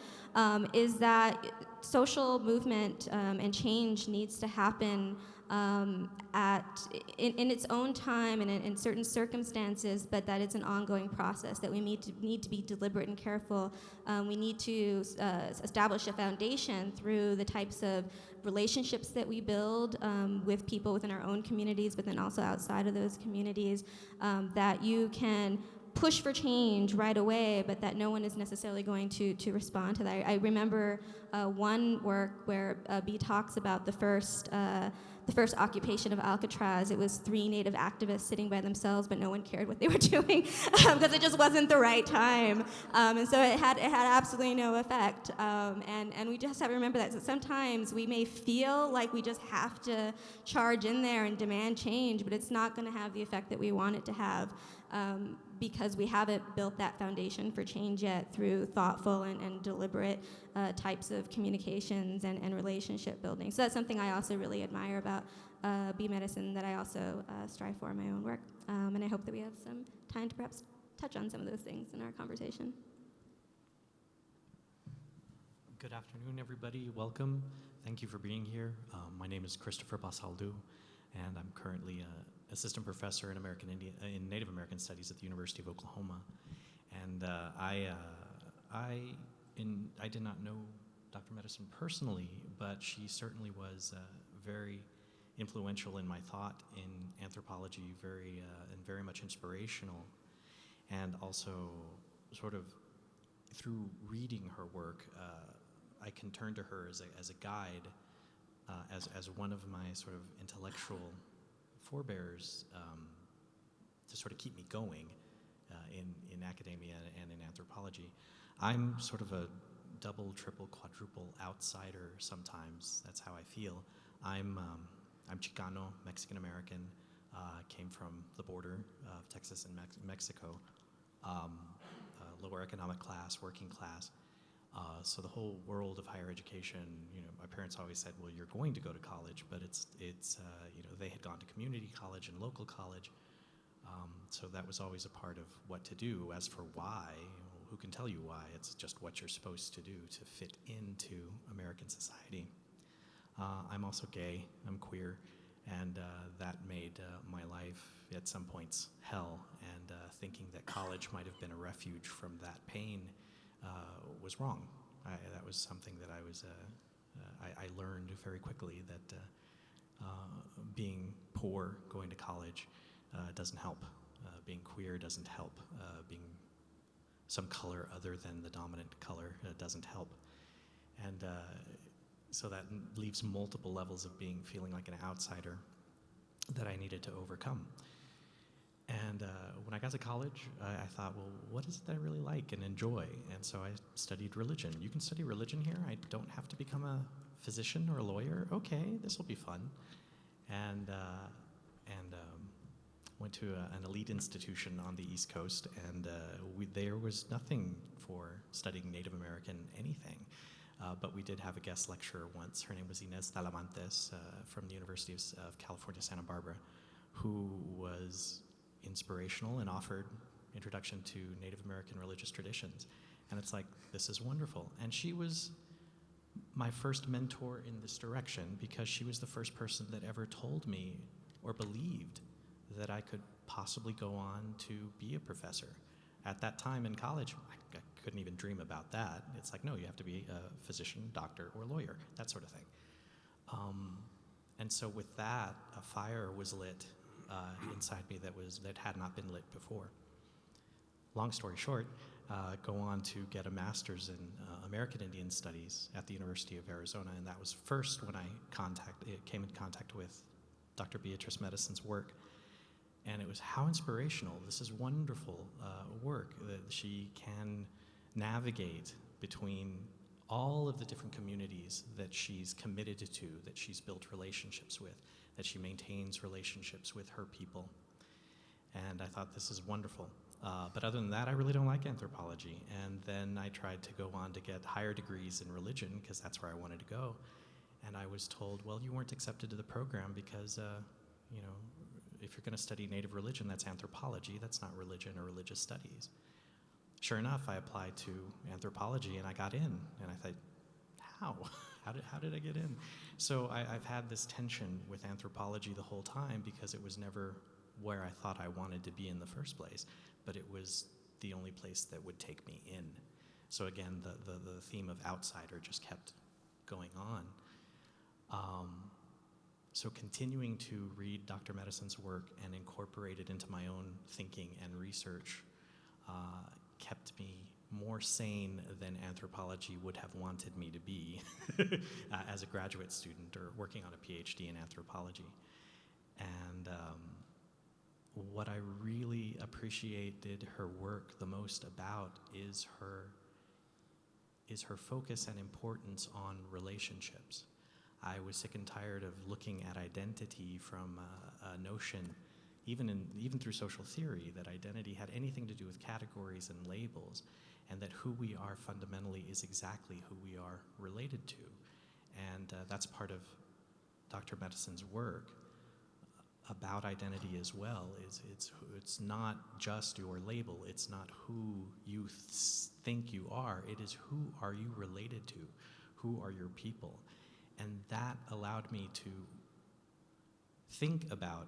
H: is that social movement and change needs to happen in its own time and in certain circumstances, but that it's an ongoing process, that we need to be deliberate and careful. We need to establish a foundation through the types of relationships that we build with people within our own communities, but then also outside of those communities, that you can push for change right away, but that no one is necessarily going to respond to that. I remember one work where B talks about the first occupation of Alcatraz. It was 3 Native activists sitting by themselves, but no one cared what they were doing because it just wasn't the right time. And so it had absolutely no effect. And we just have to remember that sometimes we may feel like we just have to charge in there and demand change, but it's not going to have the effect that we want it to have. Because we haven't built that foundation for change yet through thoughtful and deliberate types of communications and relationship building. So that's something I also really admire about Bee Medicine, that I also strive for in my own work. And I hope that we have some time to perhaps touch on some of those things in our conversation.
I: Good afternoon, everybody. Welcome. Thank you for being here. My name is Christopher Basaldu, and I'm currently assistant professor in Native American Studies at the University of Oklahoma. And I did not know Dr. Medicine personally, but she certainly was very influential in my thought in anthropology, very much inspirational, and also sort of through reading her work, I can turn to her as a guide, as one of my sort of intellectual forebears to sort of keep me going in academia and in anthropology. I'm sort of a double, triple, quadruple outsider sometimes. That's how I feel. I'm Chicano, Mexican American, came from the border of Texas and Mexico, lower economic class, working class. So the whole world of higher education, my parents always said, well, you're going to go to college, but it's they had gone to community college and local college. So that was always a part of what to do. As for why, who can tell you why? It's just what you're supposed to do to fit into American society. I'm also gay, I'm queer, and that made my life at some points hell, and thinking that college might have been a refuge from that pain was wrong. That was something that I learned very quickly, that being poor, going to college, doesn't help. Being queer doesn't help. Being some color other than the dominant color doesn't help. And so that leaves multiple levels of feeling like an outsider that I needed to overcome. And when I got to college, I thought, well, what is it that I really like and enjoy? And so I studied religion. You can study religion here. I don't have to become a physician or a lawyer. Okay, this will be fun. And went to an elite institution on the East Coast, and there was nothing for studying Native American anything. But we did have a guest lecturer once. Her name was Inez Talamantes from the University of California, Santa Barbara, who was inspirational and offered introduction to Native American religious traditions. And it's like, this is wonderful. And she was my first mentor in this direction because she was the first person that ever told me or believed that I could possibly go on to be a professor. At that time in college, I couldn't even dream about that. It's like, no, you have to be a physician, doctor, or lawyer, that sort of thing. And so with that, a fire was lit inside me that had not been lit before. Long story short, go on to get a master's in American Indian Studies at the University of Arizona, and that was first when I came in contact with Dr. Beatrice Medicine's work. And it was how inspirational. This is wonderful work that she can navigate between all of the different communities that she's committed to, that she's built relationships with, that she maintains relationships with her people. And I thought, this is wonderful. But other than that, I really don't like anthropology. And then I tried to go on to get higher degrees in religion, because that's where I wanted to go. And I was told, well, you weren't accepted to the program because, if you're going to study Native religion, that's anthropology. That's not religion or religious studies. Sure enough, I applied to anthropology and I got in. And I thought, how? How did I get in? So I've had this tension with anthropology the whole time because it was never where I thought I wanted to be in the first place, but it was the only place that would take me in. So again, the theme of outsider just kept going on. So continuing to read Dr. Medicine's work and incorporate it into my own thinking and research kept me more sane than anthropology would have wanted me to be as a graduate student or working on a PhD in anthropology. And what I really appreciated her work the most about is her focus and importance on relationships. I was sick and tired of looking at identity from a notion, even through social theory, that identity had anything to do with categories and labels, and that who we are fundamentally is exactly who we are related to. And that's part of Dr. Medicine's work about identity as well. It's not just your label. It's not who you think you are. It is who are you related to? Who are your people? And that allowed me to think about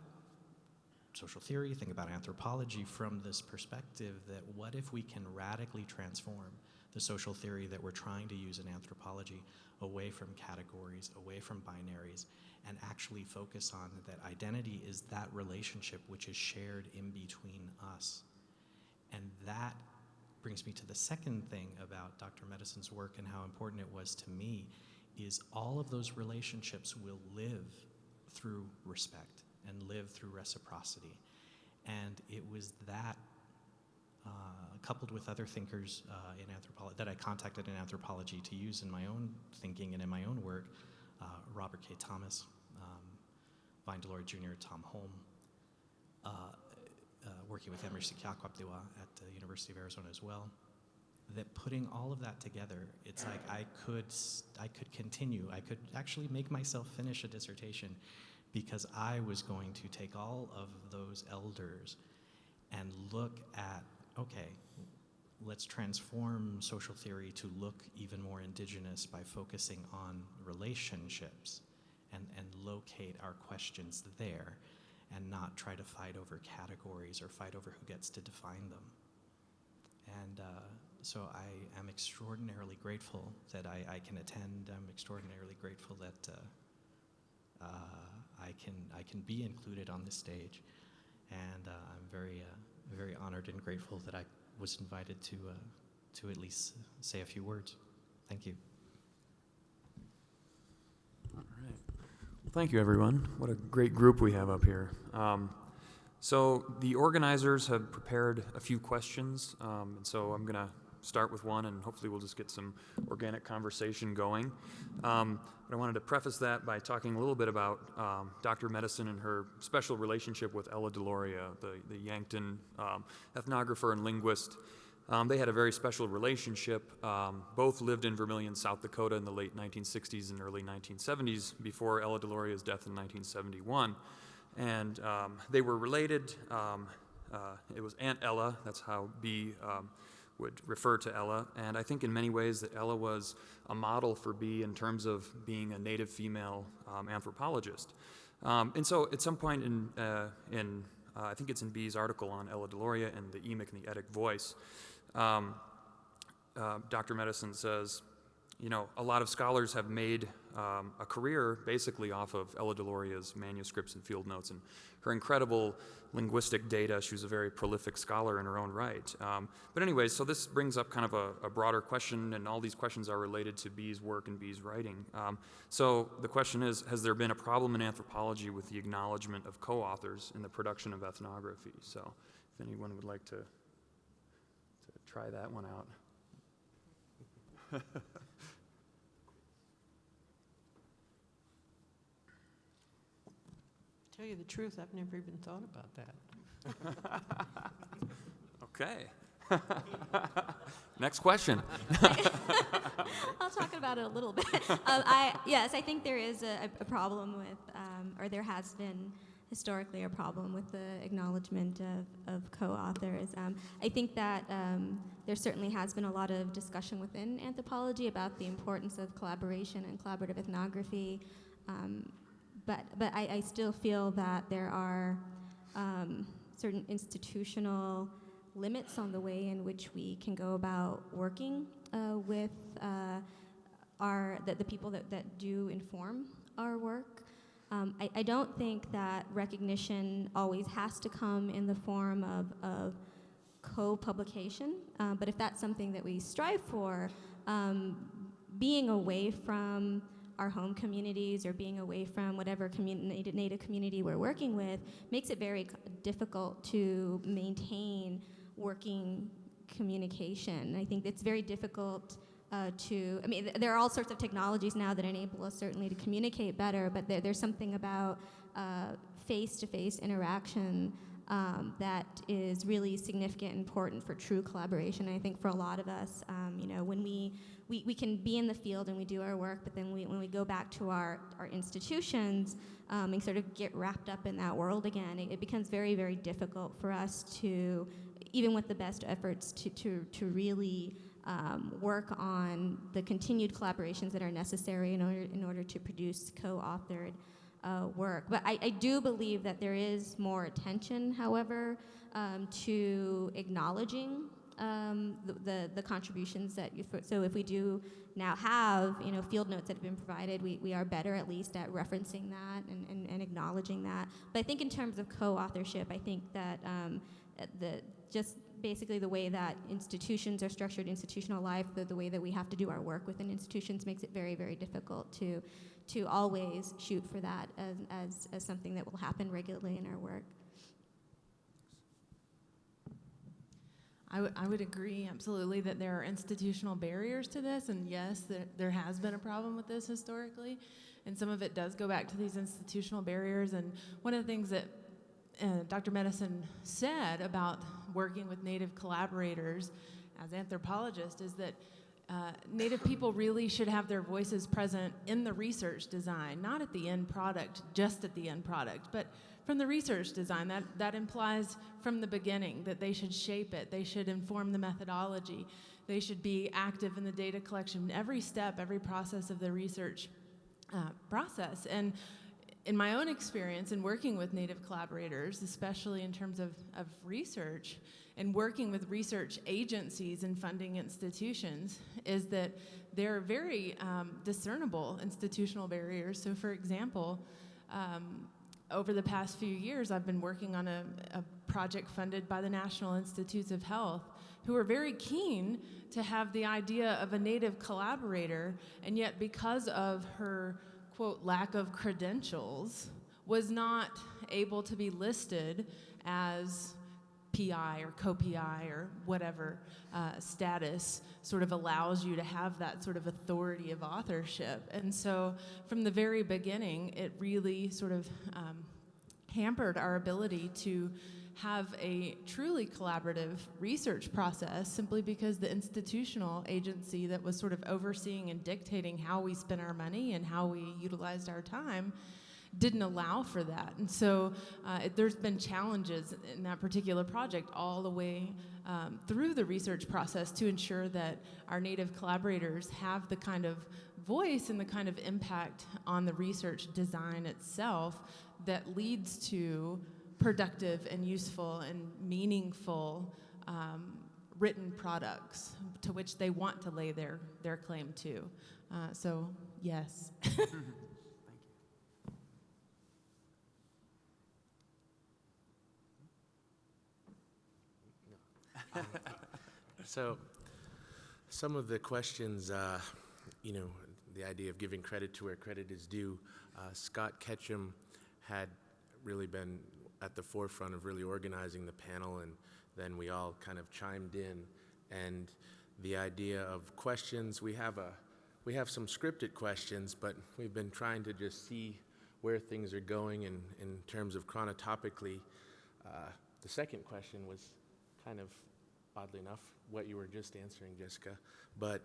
I: social theory, think about anthropology from this perspective that what if we can radically transform the social theory that we're trying to use in anthropology away from categories, away from binaries, and actually focus on that identity is that relationship which is shared in between us. And that brings me to the second thing about Dr. Medicine's work and how important it was to me is all of those relationships will live through respect and live through reciprocity. And it was that, coupled with other thinkers in anthropology, that I contacted in anthropology to use in my own thinking and in my own work, Robert K. Thomas, Vine Delory Jr., Tom Holm, working with Emery Sikiakwapdewa at the University of Arizona as well, that putting all of that together, it's like I could continue. I could actually make myself finish a dissertation because I was going to take all of those elders and look at, okay, let's transform social theory to look even more indigenous by focusing on relationships and locate our questions there and not try to fight over categories or fight over who gets to define them. And so I am extraordinarily grateful that I can attend. I'm extraordinarily grateful that I can be included on this stage, and I'm very honored and grateful that I was invited to at least say a few words. Thank you.
B: All right. Well, thank you, everyone. What a great group we have up here. So the organizers have prepared a few questions, and so I'm going to start with one, and hopefully we'll just get some organic conversation going. But I wanted to preface that by talking a little bit about Dr. Medicine and her special relationship with Ella Deloria, the Yankton ethnographer and linguist They had a very special relationship. Both lived in Vermilion, South Dakota in the late 1960s and early 1970s before Ella DeLoria's death in 1971. And they were related. It was Aunt Ella, that's how Bee would refer to Ella. And I think in many ways that Ella was a model for Bee in terms of being a native female anthropologist. And so at some point I think it's in Bee's article on Ella DeLoria and the Emic and the Etic voice, Dr. Medicine says, you know, a lot of scholars have made a career basically off of Ella DeLoria's manuscripts and field notes and her incredible linguistic data. She was a very prolific scholar in her own right. But anyways, so this brings up kind of a broader question, and all these questions are related to Bee's work and Bee's writing. So the question is, has there been a problem in anthropology with the acknowledgement of co-authors in the production of ethnography? So if anyone would like to try that one out.
C: Tell you the truth, I've never even thought about that.
B: Okay. Next question.
H: I'll talk about it a little bit. Yes, I think there is a problem with, or there has been historically a problem with the acknowledgement of co-authors. I think that there certainly has been a lot of discussion within anthropology about the importance of collaboration and collaborative ethnography. But I still feel that there are certain institutional limits on the way in which we can go about working with the people that do inform our work. I don't think that recognition always has to come in the form of co-publication, but if that's something that we strive for, being away from our home communities or being away from whatever native community we're working with makes it very difficult to maintain working communication. I think it's very difficult there are all sorts of technologies now that enable us certainly to communicate better, but there's something about face-to-face interaction that is really significant and important for true collaboration. And I think for a lot of us, when we can be in the field and we do our work, but then when we go back to our institutions and sort of get wrapped up in that world again, it becomes very, very difficult for us to, even with the best efforts, to really work on the continued collaborations that are necessary in order to produce co-authored work. But I do believe that there is more attention, however, to acknowledging the contributions that so if we do now have field notes that have been provided, we are better at least at referencing that and acknowledging that. But I think in terms of co-authorship, I think that just basically the way that institutions are structured, institutional life, the way that we have to do our work within institutions makes it very, very difficult to always shoot for that as something that will happen regularly in our work.
E: I would agree absolutely that there are institutional barriers to this, and yes, there has been a problem with this historically, and some of it does go back to these institutional barriers. And one of the things that Dr. Medicine said about working with Native collaborators as anthropologists is that Native people really should have their voices present in the research design, not at the end product, just at the end product, but from the research design. That implies from the beginning that they should shape it, they should inform the methodology, they should be active in the data collection, every step, every process of the research process. And in my own experience in working with Native collaborators, especially in terms of research, and working with research agencies and funding institutions, is that there are very discernible institutional barriers. So for example, over the past few years, I've been working on a project funded by the National Institutes of Health, who are very keen to have the idea of a Native collaborator, and yet because of her, quote, lack of credentials, was not able to be listed as PI or co-PI or whatever status sort of allows you to have that sort of authority of authorship. And so from the very beginning, it really sort of hampered our ability to have a truly collaborative research process simply because the institutional agency that was sort of overseeing and dictating how we spent our money and how we utilized our time didn't allow for that. And so there's been challenges in that particular project all the way through the research process to ensure that our Native collaborators have the kind of voice and the kind of impact on the research design itself that leads to productive and useful and meaningful written products to which they want to lay their claim to. So, yes.
A: So, some of the questions, the idea of giving credit to where credit is due, Scott Ketchum had really been at the forefront of really organizing the panel, and then we all kind of chimed in. And the idea of questions, we have some scripted questions, but we've been trying to just see where things are going in terms of chronotopically. The second question was kind of, oddly enough, what you were just answering, Jessica. But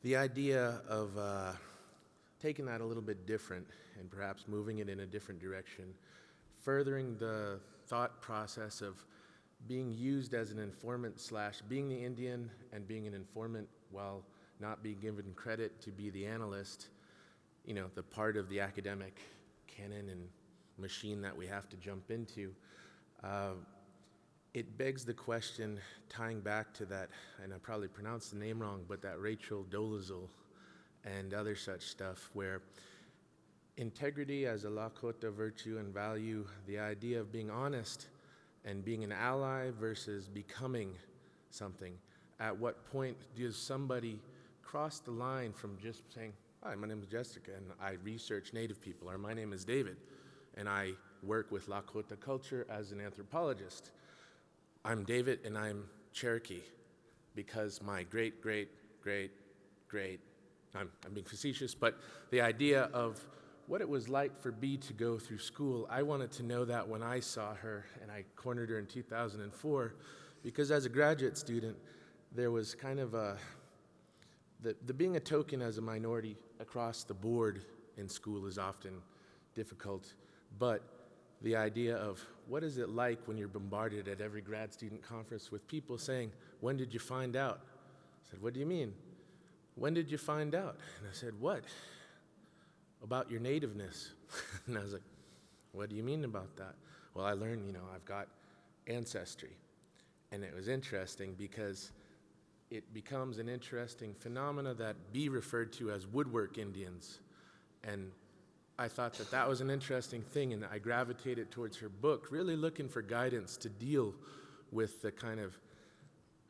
A: the idea of taking that a little bit different and perhaps moving it in a different direction, furthering the thought process of being used as an informant / being the Indian and being an informant while not being given credit to be the analyst, the part of the academic canon and machine that we have to jump into. It begs the question, tying back to that, and I probably pronounced the name wrong, but that Rachel Dolezal and other such stuff, where integrity as a Lakota virtue and value, the idea of being honest and being an ally versus becoming something. At what point does somebody cross the line from just saying, hi, my name is Jessica, and I research Native people, or my name is David, and I work with Lakota culture as an anthropologist. I'm David, and I'm Cherokee, because my great, I'm being facetious, but the idea of what it was like for B to go through school, I wanted to know that when I saw her, and I cornered her in 2004, because as a graduate student, there was kind of the being a token as a minority across the board in school is often difficult, but the idea of what is it like when you're bombarded at every grad student conference with people saying, when did you find out? I said, what do you mean? When did you find out? And I said, what? About your nativeness. And I was like, what do you mean about that? Well, I learned, I've got ancestry. And it was interesting because it becomes an interesting phenomena that B referred to as woodwork Indians. And I thought that was an interesting thing, and I gravitated towards her book, really looking for guidance to deal with the kind of,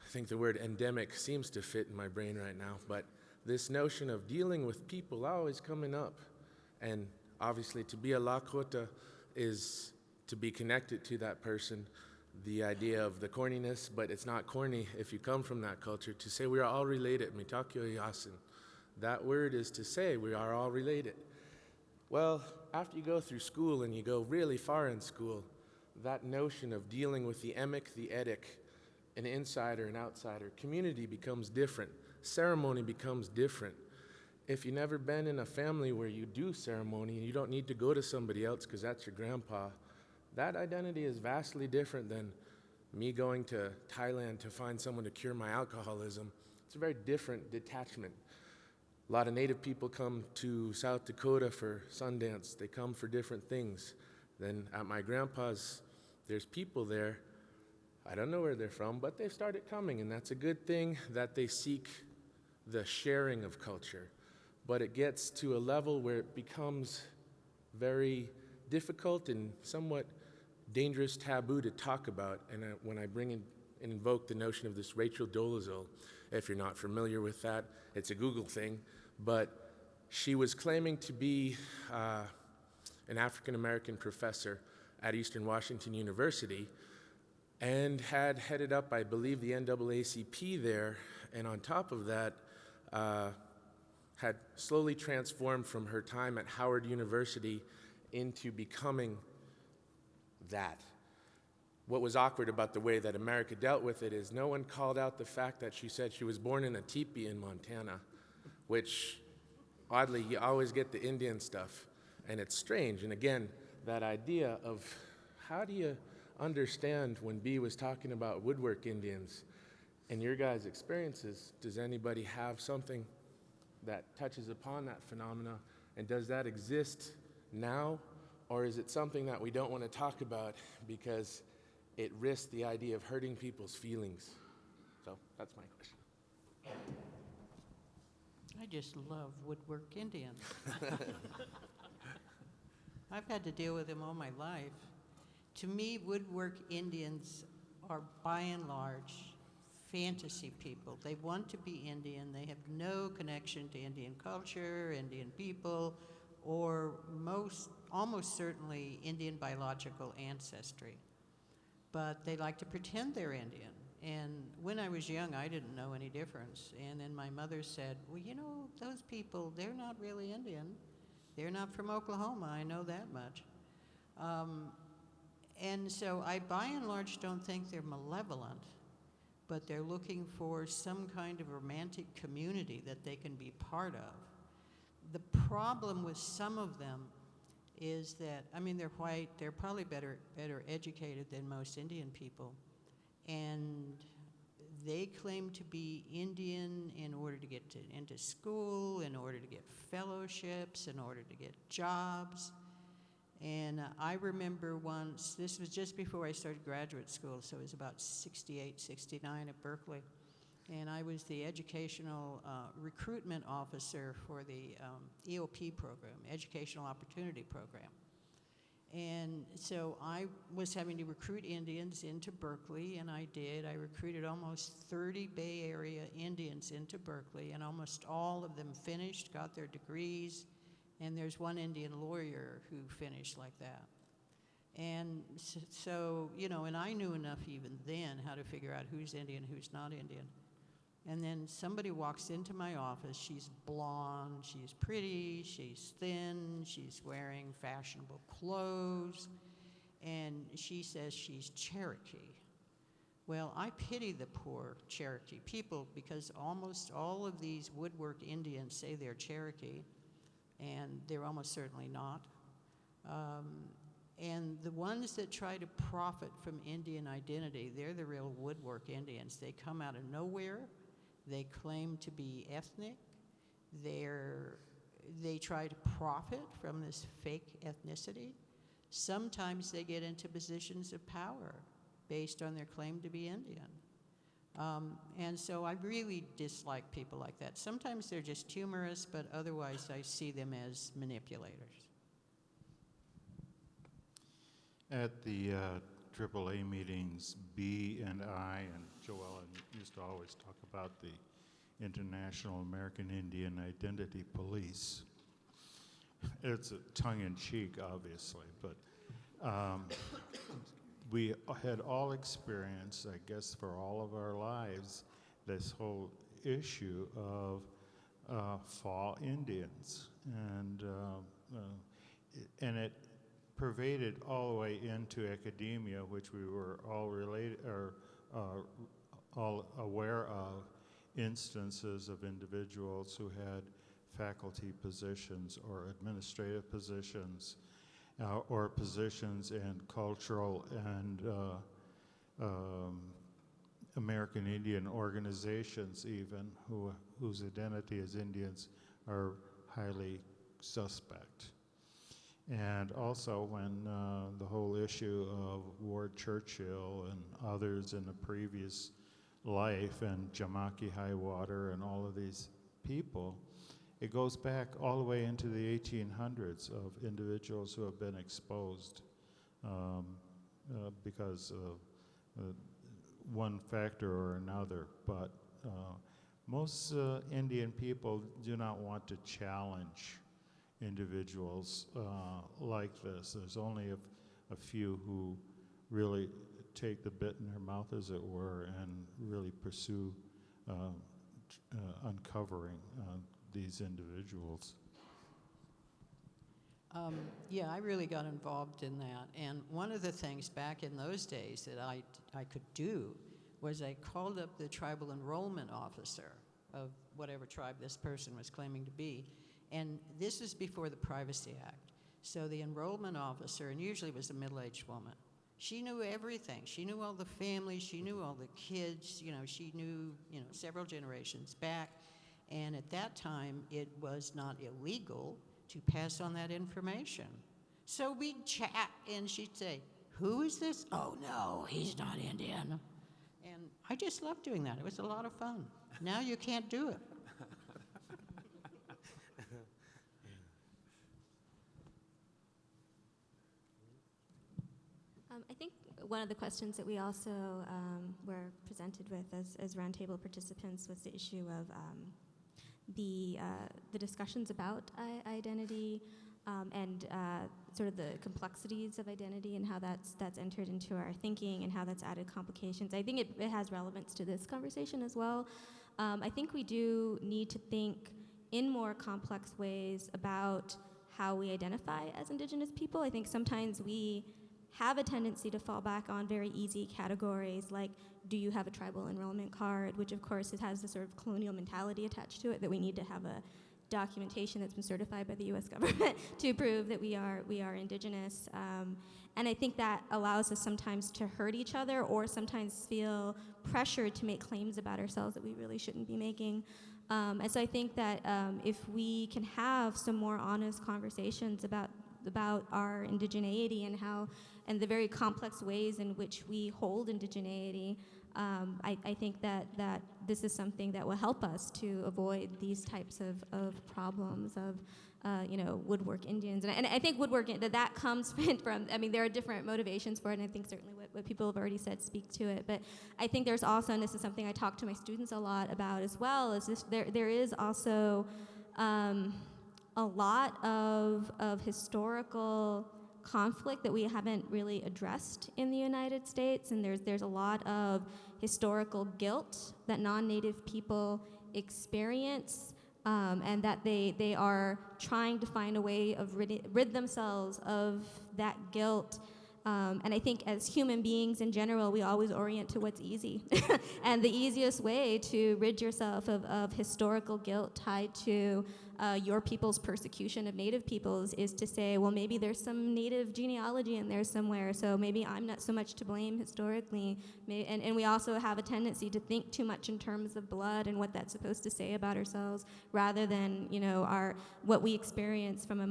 A: I think the word endemic seems to fit in my brain right now, but this notion of dealing with people always coming up. And obviously to be a Lakota is to be connected to that person, the idea of the corniness, but it's not corny if you come from that culture, to say we are all related, mitakyo yasin. That word is to say we are all related. Well, after you go through school and you go really far in school, that notion of dealing with the emic, the etic, an insider, an outsider, community becomes different. Ceremony becomes different. If you've never been in a family where you do ceremony and you don't need to go to somebody else because that's your grandpa, that identity is vastly different than me going to Thailand to find someone to cure my alcoholism. It's a very different detachment. A lot of Native people come to South Dakota for Sundance. They come for different things. Then at my grandpa's, there's people there. I don't know where they're from, but they've started coming, and that's a good thing that they seek the sharing of culture. But it gets to a level where it becomes very difficult and somewhat dangerous taboo to talk about. And when I bring in and invoke the notion of this Rachel Dolezal, if you're not familiar with that, it's a Google thing, but she was claiming to be an African-American professor at Eastern Washington University and had headed up, I believe, the NAACP there, and on top of that, had slowly transformed from her time at Howard University into becoming that. what was awkward about the way that America dealt with it is no one called out the fact that she said she was born in a teepee in Montana, which, oddly, you always get the Indian stuff, and it's strange. And again, that idea of how do you understand when Bea was talking about woodwork Indians and your guys' experiences, does anybody have something that touches upon that phenomena? And does that exist now? Or is it something that we don't want to talk about because it risks the idea of hurting people's feelings? So that's my question.
C: I just love woodwork Indians. I've had to deal with them all my life. To me, woodwork Indians are by and large fantasy people. They want to be Indian. They have no connection to Indian culture, Indian people, or almost certainly Indian biological ancestry. But they like to pretend they're Indian. And when I was young, I didn't know any difference. And then my mother said, well, you know, those people, they're not really Indian. They're not from Oklahoma, I know that much. And so I, by and large, don't think they're malevolent, but they're looking for some kind of romantic community that they can be part of. The problem with some of them is that, I mean, they're white, they're probably better educated than most Indian people, and they claim to be Indian in order to get into school, in order to get fellowships, in order to get jobs. And I remember once, this was just before I started graduate school, so it was about 68, 69 at Berkeley. And I was the educational recruitment officer for the EOP program, Educational Opportunity Program. And so I was having to recruit Indians into Berkeley, and I did. I recruited almost 30 Bay Area Indians into Berkeley, and almost all of them finished, got their degrees, and there's one Indian lawyer who finished like that. And so, you know, and I knew enough even then how to figure out who's Indian, who's not Indian. And then somebody walks into my office. She's blonde, she's pretty, she's thin, she's wearing fashionable clothes, and she says she's Cherokee. Well, I pity the poor Cherokee people because almost all of these woodwork Indians say they're Cherokee, and they're almost certainly not. And the ones that try to profit from Indian identity, they're the real woodwork Indians. They come out of nowhere. They claim to be ethnic. They try to profit from this fake ethnicity. Sometimes they get into positions of power based on their claim to be Indian. And so I really dislike people like that. Sometimes they're just humorous, but otherwise I see them as manipulators.
D: At the AAA meetings, Bea and I and Joellen used to always talk about the International American Indian Identity Police. It's a tongue-in-cheek, obviously, but we had all experienced, I guess, for all of our lives, this whole issue of fall Indians, and it pervaded all the way into academia, which we were all related or all aware of instances of individuals who had faculty positions or administrative positions or positions in cultural and American Indian organizations even, whose identity as Indians are highly suspect. And also when the whole issue of Ward Churchill and others in the previous life and Jamaki Highwater and all of these people, it goes back all the way into the 1800s of individuals who have been exposed because of one factor or another. But most Indian people do not want to challenge individuals like this. There's only a few who really take the bit in their mouth, as it were, and really pursue uncovering these individuals.
C: Yeah, I really got involved in that. And one of the things back in those days that I could do was I called up the tribal enrollment officer of whatever tribe this person was claiming to be. And this is before the Privacy Act. So the enrollment officer, and usually it was a middle-aged woman, she knew everything. She knew all the families, she knew all the kids, she knew, several generations back. And at that time, it was not illegal to pass on that information. So we'd chat, and she'd say, "Who is this? Oh, no, he's not Indian." And I just loved doing that. It was a lot of fun. Now you can't do it.
H: I think one of the questions that we also were presented with as roundtable participants was the issue of the discussions about identity and sort of the complexities of identity and how that's entered into our thinking and how that's added complications. I think it has relevance to this conversation as well. I think we do need to think in more complex ways about how we identify as Indigenous people. I think sometimes we have a tendency to fall back on very easy categories like, do you have a tribal enrollment card, which of course it has a sort of colonial mentality attached to it, that we need to have a documentation that's been certified by the U.S. government to prove that we are Indigenous. And I think that allows us sometimes to hurt each other or sometimes feel pressured to make claims about ourselves that we really shouldn't be making. And so I think that if we can have some more honest conversations about our indigeneity and the very complex ways in which we hold indigeneity, I think that this is something that will help us to avoid these types of problems of woodwork Indians. And I think woodwork, that comes from, there are different motivations for it, and I think certainly what people have already said speak to it. But I think there's also, and this is something I talk to my students a lot about as well, is there is also a lot of historical conflict that we haven't really addressed in the United States, and there's a lot of historical guilt that non-Native people experience, and that they are trying to find a way of rid themselves of that guilt. And I think as human beings in general, we always orient to what's easy. And the easiest way to rid yourself of historical guilt tied to your people's persecution of Native peoples is to say, well, maybe there's some Native genealogy in there somewhere, so maybe I'm not so much to blame historically. And we also have a tendency to think too much in terms of blood and what that's supposed to say about ourselves, rather than what we experience from a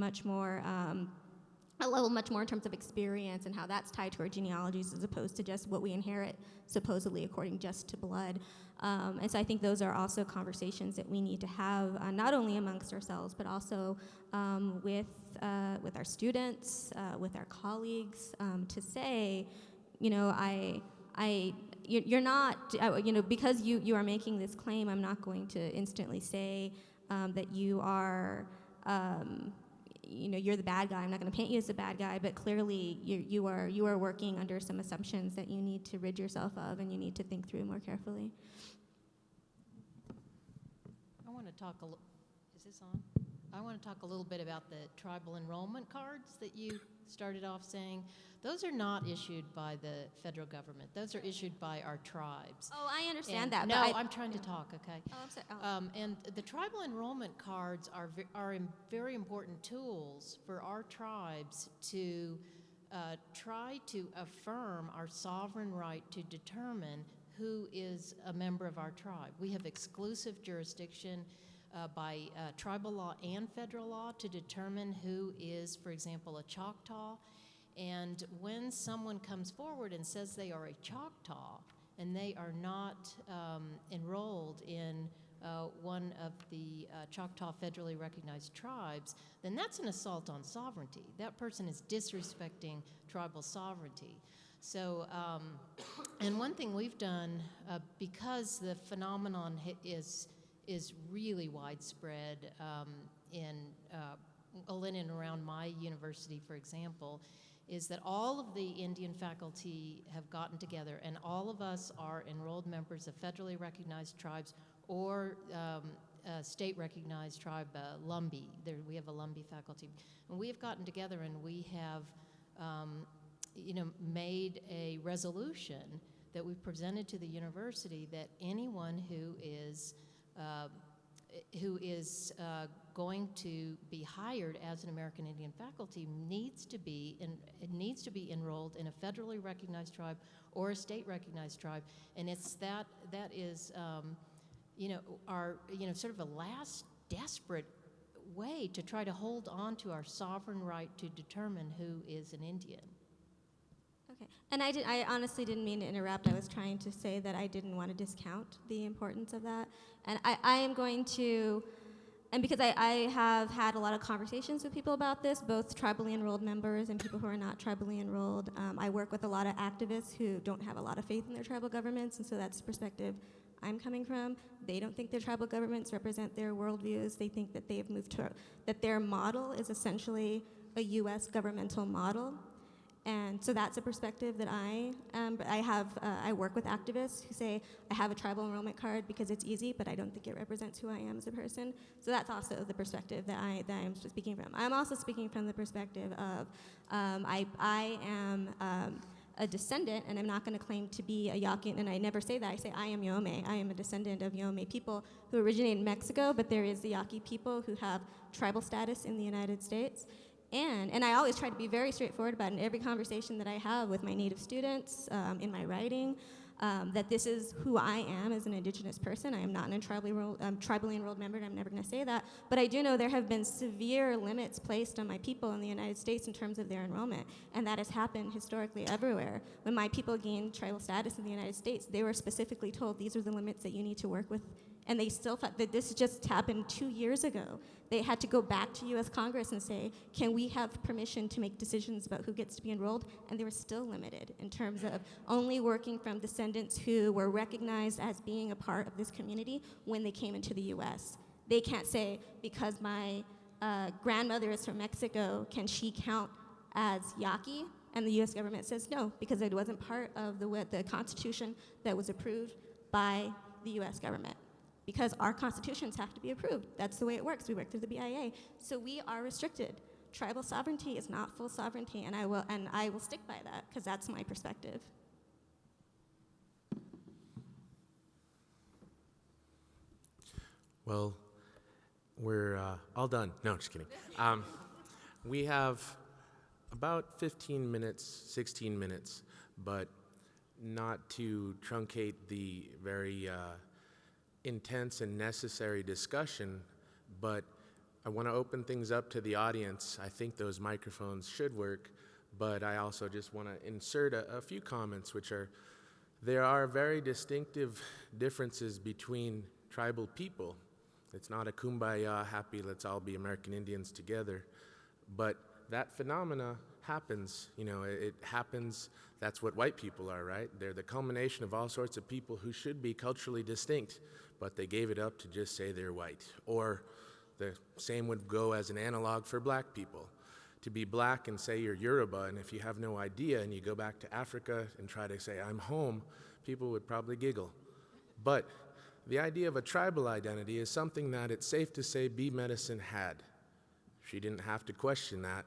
H: level much more in terms of experience and how that's tied to our genealogies as opposed to just what we inherit supposedly according just to blood. And so I think those are also conversations that we need to have, not only amongst ourselves, but also with our students, with our colleagues, to say, you're not, because you are making this claim, I'm not going to instantly say that you are, you're the bad guy. I'm not going to paint you as the bad guy, but clearly you are working under some assumptions that you need to rid yourself of, and you need to think through more carefully.
G: I want to talk is this on? I want to talk a little bit about the tribal enrollment cards that you started off saying. Those are not issued by the federal government. Those are issued by our tribes.
H: Oh, I understand
G: And
H: that.
G: No,
H: but
G: I'm trying to talk, okay?
H: Oh, I'm sorry. Oh.
G: And the tribal enrollment cards are very important tools for our tribes to try to affirm our sovereign right to determine who is a member of our tribe. We have exclusive jurisdiction by tribal law and federal law to determine who is, for example, a Choctaw. And when someone comes forward and says they are a Choctaw and they are not enrolled in one of the Choctaw federally recognized tribes, then that's an assault on sovereignty. That person is disrespecting tribal sovereignty. So, and one thing we've done, because the phenomenon is really widespread in and around my university, for example, is that all of the Indian faculty have gotten together, and all of us are enrolled members of federally recognized tribes or state-recognized tribe, Lumbee. We have a Lumbee faculty. And we have gotten together and we have, made a resolution that we've presented to the university that anyone who is going to be hired as an American Indian faculty needs to be enrolled in a federally recognized tribe or a state-recognized tribe, and it's that is our sort of a last desperate way to try to hold on to our sovereign right to determine who is an Indian.
H: Okay, and I honestly didn't mean to interrupt. I was trying to say that I didn't want to discount the importance of that. And I am going to, and because I have had a lot of conversations with people about this, both tribally enrolled members and people who are not tribally enrolled. I work with a lot of activists who don't have a lot of faith in their tribal governments, and so that's the perspective I'm coming from. They don't think their tribal governments represent their worldviews. They think that they've moved to, that their model is essentially a U.S. governmental model. And so that's a perspective that I work with activists who say, I have a tribal enrollment card because it's easy, but I don't think it represents who I am as a person. So that's also the perspective that I'm speaking from. I'm also speaking from the perspective of, I am a descendant, and I'm not going to claim to be a Yaqui, and I never say that. I say I am Yome. I am a descendant of Yome people who originate in Mexico, but there is the Yaqui people who have tribal status in the United States. And I always try to be very straightforward about it in every conversation that I have with my Native students, in my writing, that this is who I am as an Indigenous person. I am not a tribally enrolled member, and I'm never going to say that. But I do know there have been severe limits placed on my people in the United States in terms of their enrollment, and that has happened historically everywhere. When my people gained tribal status in the United States, they were specifically told these are the limits that you need to work with. And they still thought that this just happened 2 years ago. They had to go back to US Congress and say, can we have permission to make decisions about who gets to be enrolled? And they were still limited in terms of only working from descendants who were recognized as being a part of this community when they came into the US. They can't say, because my grandmother is from Mexico, can she count as Yaqui? And the US government says no, because it wasn't part of the Constitution that was approved by the US government. Because our constitutions have to be approved. That's the way it works. We work through the BIA. So we are restricted. Tribal sovereignty is not full sovereignty, and I will stick by that, because that's my perspective.
A: Well, we're all done. No, just kidding. We have about 15 minutes, 16 minutes, but not to truncate the very intense and necessary discussion, but I want to open things up to the audience. I think those microphones should work, but I also just want to insert a few comments, which are, there are very distinctive differences between tribal people. It's not a kumbaya, happy, let's all be American Indians together, but that phenomena happens. It happens. That's what white people are, right? They're the culmination of all sorts of people who should be culturally distinct, but they gave it up to just say they're white. Or the same would go as an analog for black people. To be black and say you're Yoruba, and if you have no idea and you go back to Africa and try to say I'm home, people would probably giggle. But the idea of a tribal identity is something that it's safe to say Bee Medicine had. She didn't have to question that.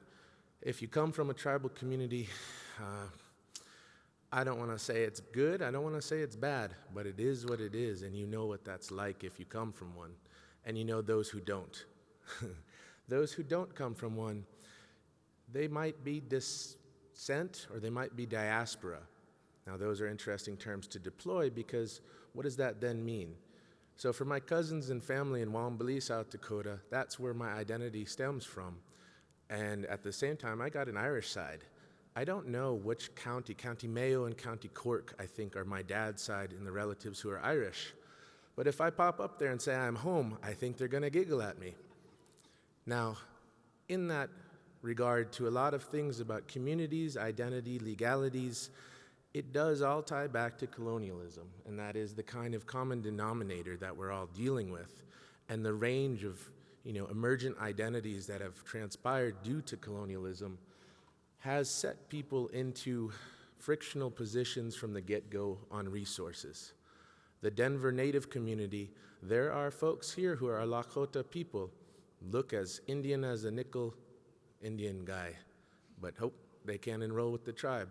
A: If you come from a tribal community, I don't want to say it's good, I don't want to say it's bad, but it is what it is, and you know what that's like if you come from one, and you know those who don't. Those who don't come from one, they might be descent or they might be diaspora. Now those are interesting terms to deploy, because what does that then mean? So for my cousins and family in Wombly, South Dakota, that's where my identity stems from. And at the same time, I got an Irish side. I don't know which county, County Mayo and County Cork, I think, are my dad's side and the relatives who are Irish. But if I pop up there and say I'm home, I think they're going to giggle at me. Now, in that regard to a lot of things about communities, identity, legalities, it does all tie back to colonialism, and that is the kind of common denominator that we're all dealing with, and the range of emergent identities that have transpired due to colonialism has set people into frictional positions from the get-go on resources. The Denver Native community, there are folks here who are Lakota people, look as Indian as a nickel Indian guy, but hope they can't enroll with the tribe.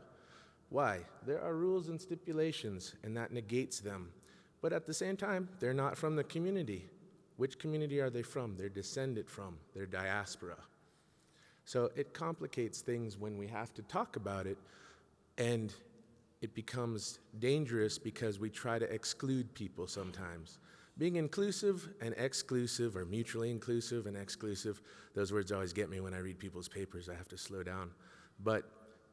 A: Why? There are rules and stipulations, and that negates them. But at the same time, they're not from the community. Which community are they from? They're descended from. They're diaspora. So it complicates things when we have to talk about it, and it becomes dangerous because we try to exclude people sometimes. Being inclusive and exclusive, or mutually inclusive and exclusive, those words always get me when I read people's papers. I have to slow down. But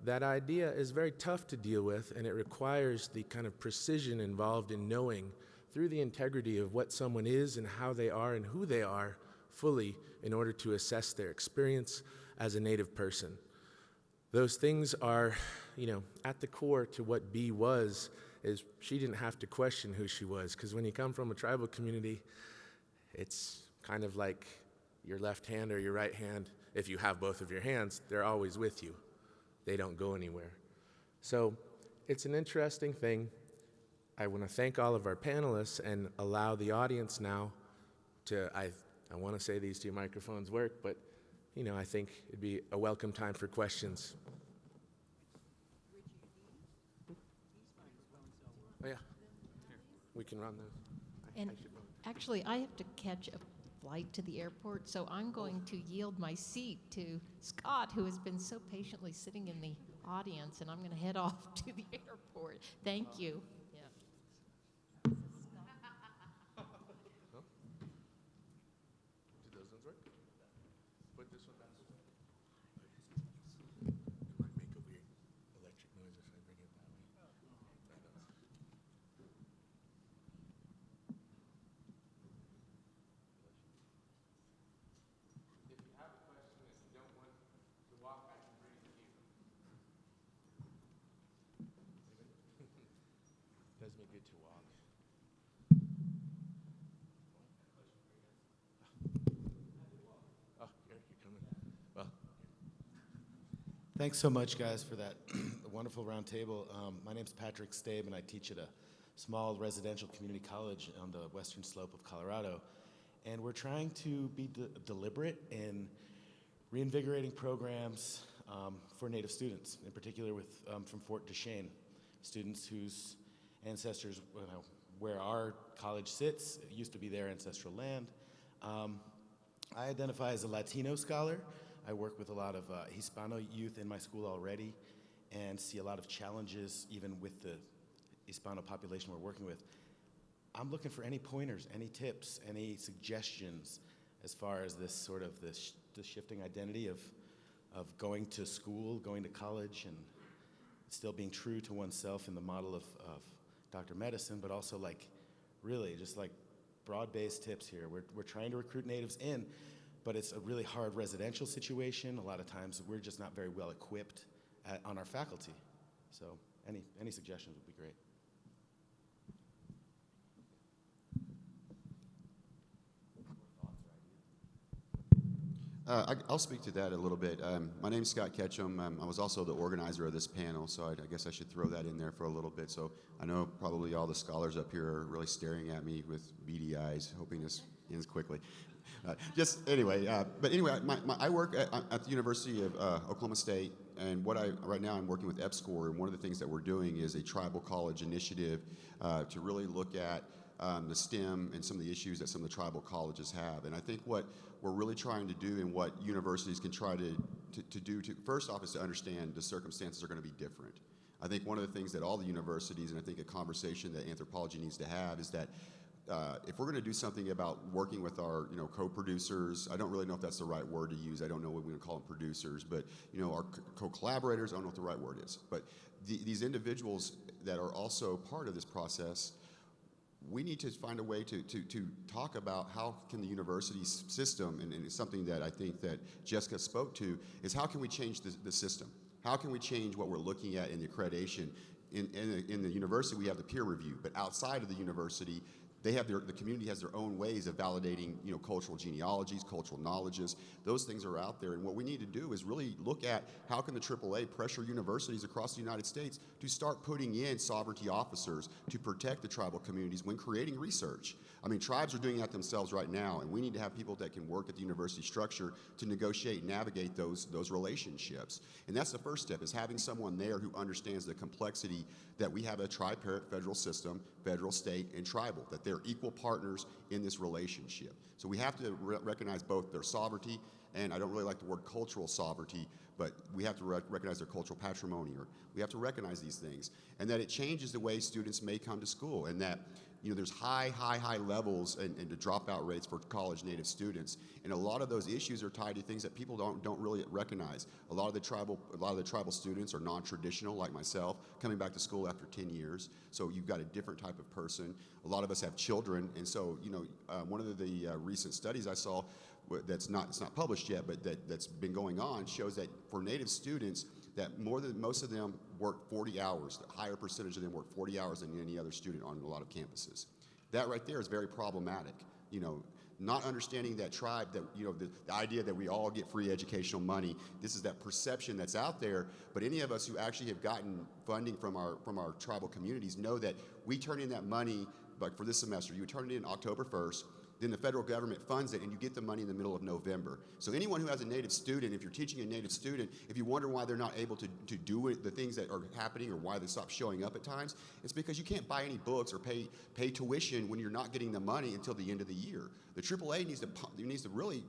A: that idea is very tough to deal with, and it requires the kind of precision involved in knowing through the integrity of what someone is and how they are and who they are fully in order to assess their experience as a Native person. Those things are, at the core to what Bee was, is she didn't have to question who she was, because when you come from a tribal community, it's kind of like your left hand or your right hand. If you have both of your hands, they're always with you. They don't go anywhere. So it's an interesting thing. I want to thank all of our panelists and allow the audience now to, I want to say these two microphones work, but I think it'd be a welcome time for questions. Oh yeah, we can run those.
G: And actually, I have to catch a flight to the airport, so I'm going to yield my seat to Scott, who has been so patiently sitting in the audience, and I'm going to head off to the airport. Thank you.
A: Do those ones work? Put this one back. It might make a weird electric noise if I bring it that way. If you have a question and you don't want to walk, I can bring it to you. Does me good to walk. Oh, you're coming. Well,
J: Thanks so much, guys, for that wonderful round table. My name's Patrick Stabe, and I teach at a small residential community college on the western slope of Colorado. And we're trying to be deliberate in reinvigorating programs for Native students, in particular from Fort Duchesne, students whose ancestors, where our college sits, it used to be their ancestral land. I identify as a Latino scholar. I work with a lot of Hispano youth in my school already and see a lot of challenges even with the Hispano population we're working with. I'm looking for any pointers, any tips, any suggestions as far as this sort of the shifting identity of going to school, going to college, and still being true to oneself in the model of Dr. Medicine, but also really just broad-based tips here. We're trying to recruit Natives in, but it's a really hard residential situation. A lot of times we're just not very well equipped on our faculty. So any suggestions would be great.
K: I'll speak to that a little bit. My name's Scott Ketchum. I was also the organizer of this panel, so I guess I should throw that in there for a little bit. So I know probably all the scholars up here are really staring at me with beady eyes, hoping this ends quickly. I work at the University of Oklahoma State, and right now I'm working with EPSCoR, and one of the things that we're doing is a tribal college initiative to really look at the STEM and some of the issues that some of the tribal colleges have. And I think what we're really trying to do and what universities can try to do, first off, is to understand the circumstances are going to be different. I think one of the things that all the universities, and I think a conversation that anthropology needs to have, is that if we're going to do something about working with our co-producers, I don't really know if that's the right word to use. I don't know what we're going to call them producers, but our co-collaborators, I don't know what the right word is. But these individuals that are also part of this process, we need to find a way to talk about how can the university system, and it's something that I think that Jessica spoke to, is how can we change the system? How can we change what we're looking at in the accreditation? In the university, we have the peer review, but outside of the university, the community has their own ways of validating, cultural genealogies, cultural knowledges. Those things are out there, and what we need to do is really look at how can the AAA pressure universities across the United States to start putting in sovereignty officers to protect the tribal communities when creating research. I mean, tribes are doing that themselves right now, and we need to have people that can work at the university structure to negotiate and navigate those relationships. And that's the first step, is having someone there who understands the complexity that we have a tri-parent federal system, federal, state, and tribal, that they're equal partners in this relationship. So we have to recognize both their sovereignty, and I don't really like the word cultural sovereignty, but we have to recognize their cultural patrimony, or we have to recognize these things, and that it changes the way students may come to school, and that there's high levels and the dropout rates for college native students, and a lot of those issues are tied to things that people don't really recognize. A lot of the tribal students are non-traditional, like myself, coming back to school after 10 years. So you've got a different type of person. A lot of us have children, and so one of the recent studies I saw it's not published yet, but that's been going on, shows that for native students, that most of them work 40 hours. The higher percentage of them work 40 hours than any other student on a lot of campuses. That right there is very problematic. Not understanding that tribe, that the idea that we all get free educational money. This is that perception that's out there. But any of us who actually have gotten funding from our tribal communities know that we turn in that money. Like for this semester, you turn it in October 1st. Then the federal government funds it, and you get the money in the middle of November. So anyone who has a native student, if you're teaching a native student, if you wonder why they're not able to do the things that are happening, or why they stop showing up at times, it's because you can't buy any books or pay tuition when you're not getting the money until the end of the year. The AAA needs to really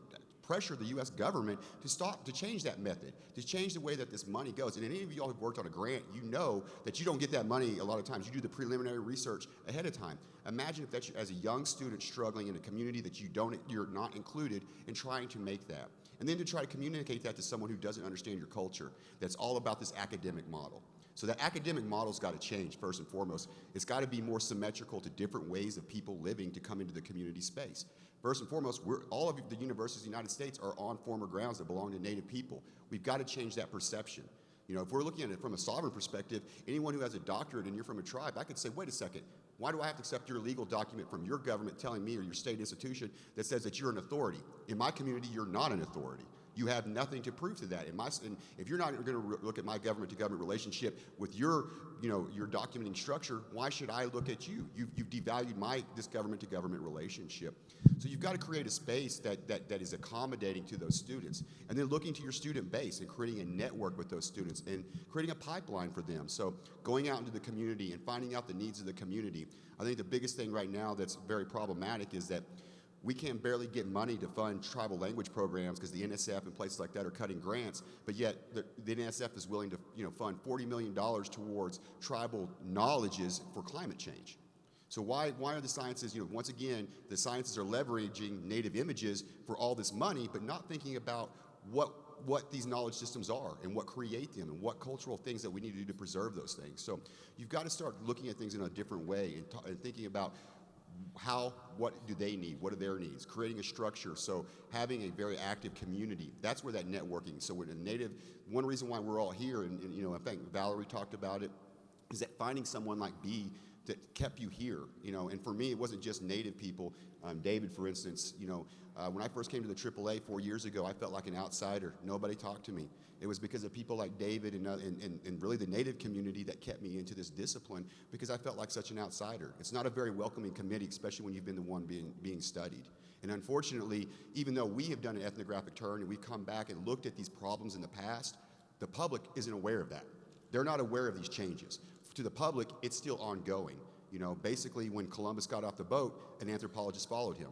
K: pressure the U.S. government to change that method, to change the way that this money goes. And any of you all who've worked on a grant, you know that you don't get that money a lot of times. You do the preliminary research ahead of time. Imagine if that's as a young student struggling in a community that you're not included in trying to make that. And then to try to communicate that to someone who doesn't understand your culture, that's all about this academic model. So that academic model's got to change, first and foremost. It's got to be more symmetrical to different ways of people living to come into the community space. First and foremost, all of the universities in the United States are on former grounds that belong to Native people. We've got to change that perception. If we're looking at it from a sovereign perspective, anyone who has a doctorate and you're from a tribe, I could say, wait a second, why do I have to accept your legal document from your government telling me, or your state institution, that says that you're an authority? In my community, you're not an authority. You have nothing to prove to that. And if you're not going to look at my government-to-government relationship with your documenting structure, why should I look at you? You've devalued this government-to-government relationship. So you've got to create a space that is accommodating to those students, and then looking to your student base and creating a network with those students and creating a pipeline for them. So going out into the community and finding out the needs of the community. I think the biggest thing right now that's very problematic is that we can barely get money to fund tribal language programs because the NSF and places like that are cutting grants, but yet the NSF is willing to fund $40 million towards tribal knowledges for climate change. So why are the sciences, once again, the sciences are leveraging native images for all this money, but not thinking about what these knowledge systems are and what create them and what cultural things that we need to do to preserve those things. So you've got to start looking at things in a different way and thinking about what do they need? What are their needs? Creating a structure, so having a very active community. That's where that networking. So when one reason why we're all here, and I think Valerie talked about it, is that finding someone like B that kept you here. And for me, it wasn't just Native people. David, for instance, when I first came to the AAA 4 years ago, I felt like an outsider. Nobody talked to me. It was because of people like David and really the Native community that kept me into this discipline, because I felt like such an outsider. It's not a very welcoming committee, especially when you've been the one being studied. And unfortunately, even though we have done an ethnographic turn and we've come back and looked at these problems in the past, the public isn't aware of that. They're not aware of these changes. To the public, it's still ongoing. Basically, when Columbus got off the boat, an anthropologist followed him.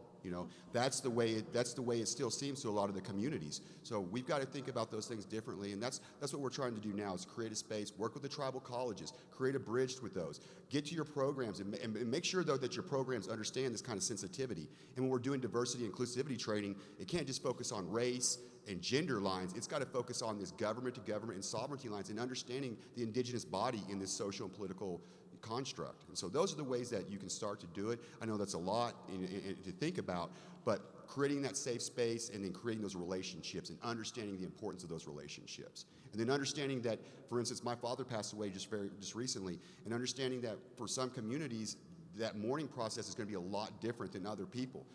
K: That's the way it still seems to a lot of the communities. So we've got to think about those things differently, and that's what we're trying to do now, is create a space, work with the tribal colleges, create a bridge with those, get to your programs, and make sure, though, that your programs understand this kind of sensitivity. And when we're doing diversity and inclusivity training, it can't just focus on race and gender lines. It's got to focus on this government-to-government and sovereignty lines, and understanding the indigenous body in this social and political construct. And so those are the ways that you can start to do it. I know that's a lot to think about, but creating that safe space and then creating those relationships and understanding the importance of those relationships. And then understanding that, for instance, my father passed away just recently, and understanding that for some communities, that mourning process is going to be a lot different than other people.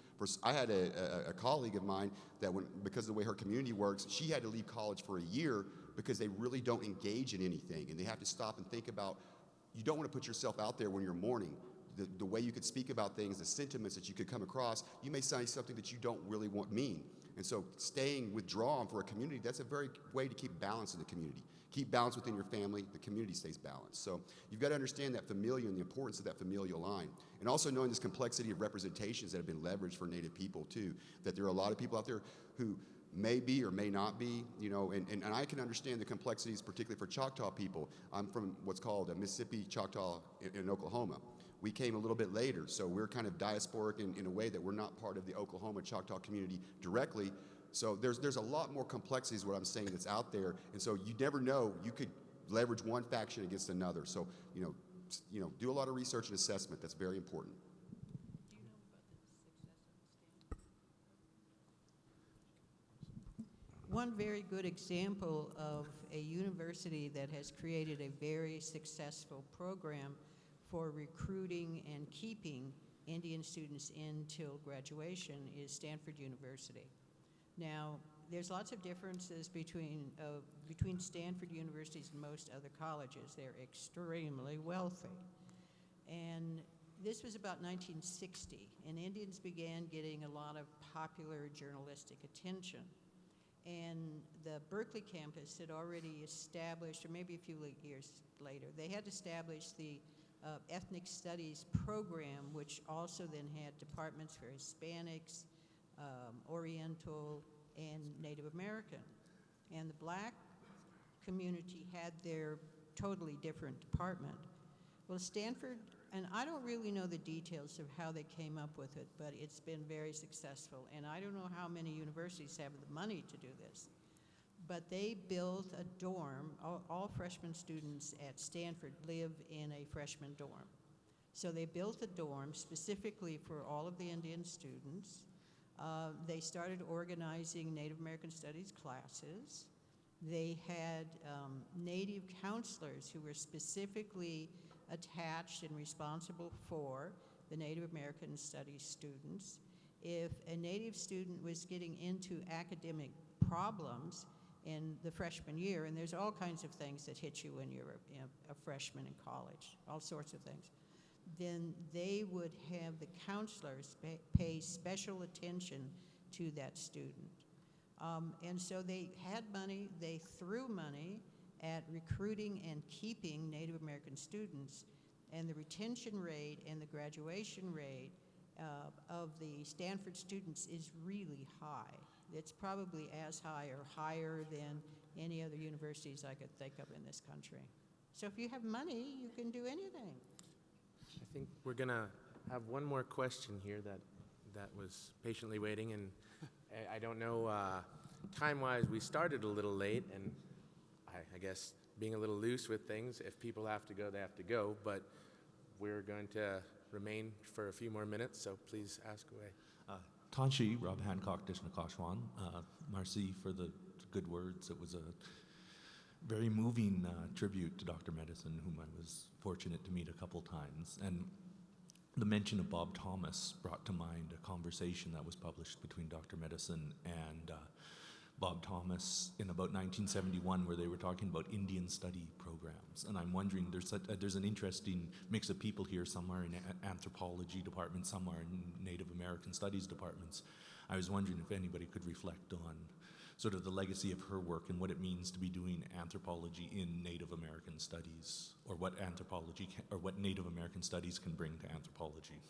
K: I had a colleague of mine that, because of the way her community works, she had to leave college for a year because they really don't engage in anything, and they have to stop and think about, you don't want to put yourself out there when you're mourning. The way you could speak about things, the sentiments that you could come across, you may say something that you don't really mean. And so staying withdrawn for a community, that's a very way to keep balance in the community. Keep balance within your family, the community stays balanced. So you've got to understand that familial and the importance of that familial line. And also knowing this complexity of representations that have been leveraged for Native people too, that there are a lot of people out there who may be or may not be, you know, and I can understand the complexities, particularly for Choctaw people. I'm from what's called a Mississippi Choctaw in Oklahoma. We came a little bit later, so we're kind of diasporic in a way that we're not part of the Oklahoma Choctaw community directly. So there's a lot more complexities, what I'm saying, that's out there, and so you never know. You could leverage one faction against another. So you know, do a lot of research and assessment. That's very important.
C: One very good example of a university that has created a very successful program for recruiting and keeping Indian students until graduation is Stanford University. Now, there's lots of differences between Stanford universities and most other colleges. They're extremely wealthy. And this was about 1960, and Indians began getting a lot of popular journalistic attention. And the Berkeley campus had already established, or maybe a few years later, they had established the ethnic studies program, which also then had departments for Hispanics, Oriental, and Native American. And the black community had their totally different department. Well, Stanford, and I don't really know the details of how they came up with it, but it's been very successful. And I don't know how many universities have the money to do this. But they built a dorm. All freshman students at Stanford live in a freshman dorm. So they built a dorm specifically for all of the Indian students. They started organizing Native American Studies classes. They had Native counselors who were specifically attached and responsible for the Native American Studies students. If a Native student was getting into academic problems in the freshman year, and there's all kinds of things that hit you when you're a freshman in college, all sorts of things, then they would have the counselors pay special attention to that student. And so they had money, they threw money at recruiting and keeping Native American students, and the retention rate and the graduation rate of the Stanford students is really high. It's probably as high or higher than any other universities I could think of in this country. So if you have money, you can do anything.
A: I think we're going to have one more question here that was patiently waiting, and I don't know, time-wise, we started a little late, and I guess being a little loose with things, if people have to go, they have to go, but we're going to remain for a few more minutes, so please ask away.
L: Tanshi, Rob Hancock, Dishnakashwan. Marcy for the good words. It was a very moving tribute to Dr. Medicine, whom I was fortunate to meet a couple times. And the mention of Bob Thomas brought to mind a conversation that was published between Dr. Medicine and Bob Thomas in about 1971, where they were talking about Indian study programs. And I'm wondering, there's an interesting mix of people here. Some are in anthropology departments, some are in Native American studies departments. I was wondering if anybody could reflect on sort of the legacy of her work and what it means to be doing anthropology in Native American studies, or what anthropology or what Native American studies can bring to anthropology.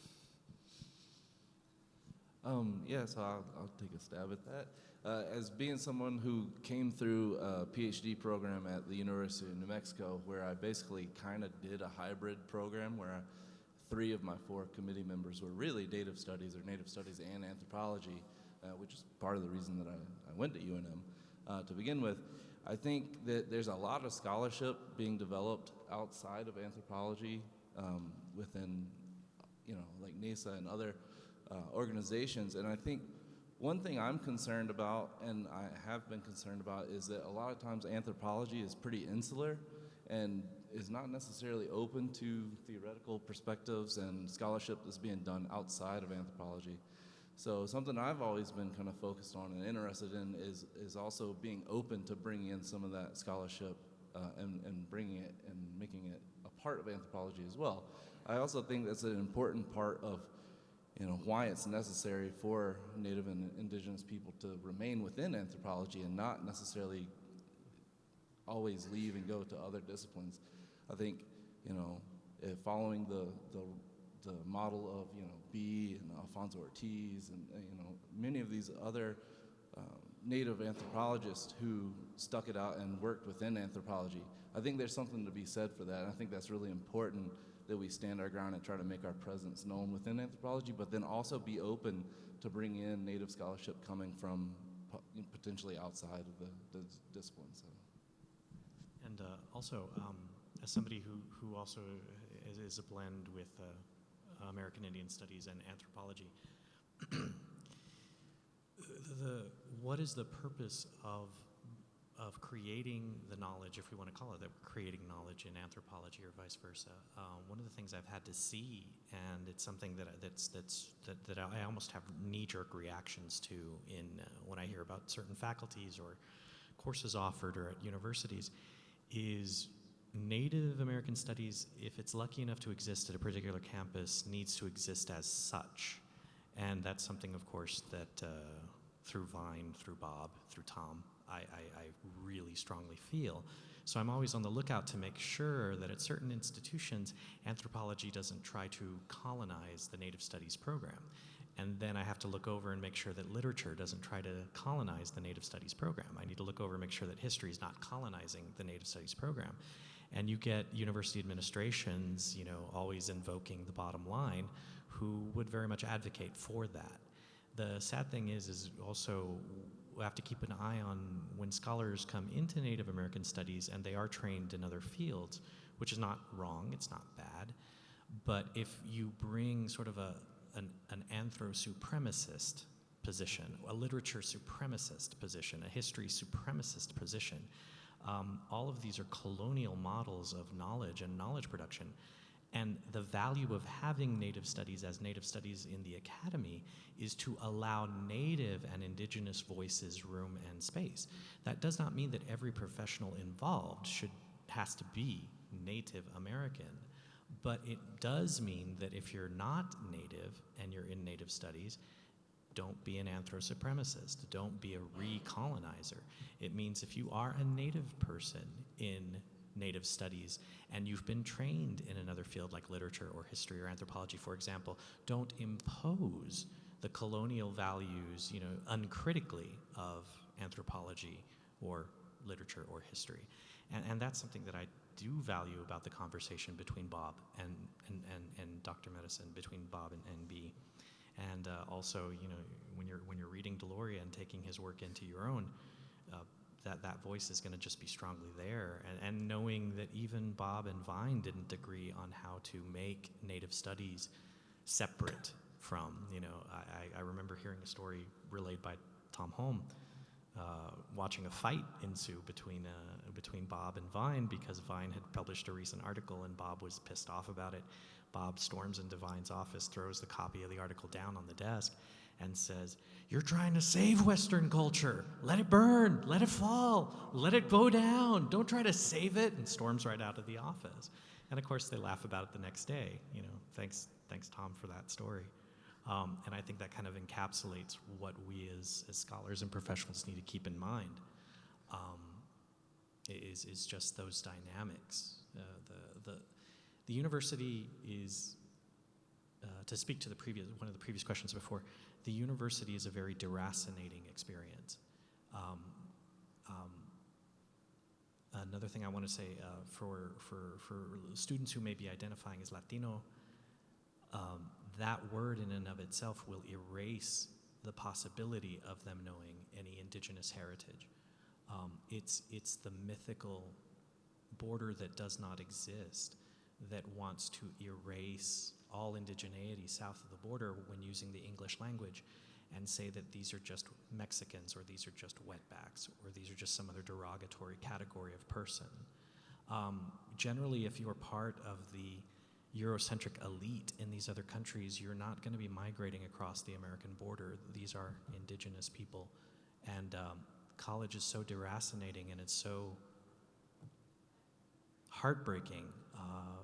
F: Yeah, so I'll take a stab at that. As being someone who came through a PhD program at the University of New Mexico, where I basically kind of did a hybrid program where 3 of my 4 committee members were really Native Studies and anthropology, which is part of the reason that I went to UNM to begin with. I think that there's a lot of scholarship being developed outside of anthropology within, like NASA and other organizations, and I think one thing I'm concerned about, and I have been concerned about, is that a lot of times anthropology is pretty insular, and is not necessarily open to theoretical perspectives and scholarship that's being done outside of anthropology. So something I've always been kind of focused on and interested in is also being open to bringing in some of that scholarship and bringing it and making it a part of anthropology as well. I also think that's an important part of why it's necessary for Native and Indigenous people to remain within anthropology and not necessarily always leave and go to other disciplines. I think, if following the model of, Bee and Alfonso Ortiz and, many of these other Native anthropologists who stuck it out and worked within anthropology, I think there's something to be said for that. And I think that's really important that we stand our ground and try to make our presence known within anthropology, but then also be open to bring in Native scholarship coming from potentially outside of the discipline. So.
I: And also, as somebody who also is a blend with American Indian Studies and anthropology, what is the purpose of creating the knowledge, if we want to call it that, creating knowledge in anthropology or vice versa? One of the things I've had to see, and it's something that I almost have knee-jerk reactions to in when I hear about certain faculties or courses offered or at universities, is Native American Studies, if it's lucky enough to exist at a particular campus, needs to exist as such. And that's something, of course, that through Vine, through Bob, through Tom, I really strongly feel. So I'm always on the lookout to make sure that at certain institutions, anthropology doesn't try to colonize the Native Studies program. And then I have to look over and make sure that literature doesn't try to colonize the Native Studies program. I need to look over and make sure that history is not colonizing the Native Studies program. And you get university administrations, always invoking the bottom line, who would very much advocate for that. The sad thing is also we have to keep an eye on when scholars come into Native American Studies and they are trained in other fields, which is not wrong, it's not bad, but if you bring sort of an anthro-supremacist position, a literature supremacist position, a history supremacist position, all of these are colonial models of knowledge and knowledge production. And the value of having Native Studies as Native Studies in the academy is to allow Native and Indigenous voices room and space. That does not mean that every professional involved has to be Native American, but it does mean that if you're not Native and you're in Native Studies, don't be an anthro-supremacist, don't be a recolonizer. It means if you are a Native person in Native Studies and you've been trained in another field like literature or history or anthropology, for example, don't impose the colonial values, uncritically of anthropology or literature or history. And that's something that I do value about the conversation between Bob and Dr. Medicine, between Bob and Bee. And also, when you're reading Deloria and taking his work into your own, that voice is going to just be strongly there. And knowing that even Bob and Vine didn't agree on how to make Native Studies separate from, I remember hearing a story relayed by Tom Holm, watching a fight ensue between Bob and Vine because Vine had published a recent article and Bob was pissed off about it. Bob storms into Vine's office, throws the copy of the article down on the desk, and says, "You're trying to save Western culture. Let it burn, let it fall, let it go down. Don't try to save it," and storms right out of the office. And of course, they laugh about it the next day. Thanks Tom for that story. And I think that kind of encapsulates what we as scholars and professionals need to keep in mind. Is just those dynamics. The university is, to speak to one of the previous questions before, the university is a very deracinating experience. Another thing I want to say for students who may be identifying as Latino, that word in and of itself will erase the possibility of them knowing any indigenous heritage. It's the mythical border that does not exist that wants to erase all indigeneity south of the border when using the English language and say that these are just Mexicans or these are just wetbacks or these are just some other derogatory category of person. Generally, if you're part of the Eurocentric elite in these other countries, you're not going to be migrating across the American border. These are indigenous people. And college is so deracinating, and it's so heartbreaking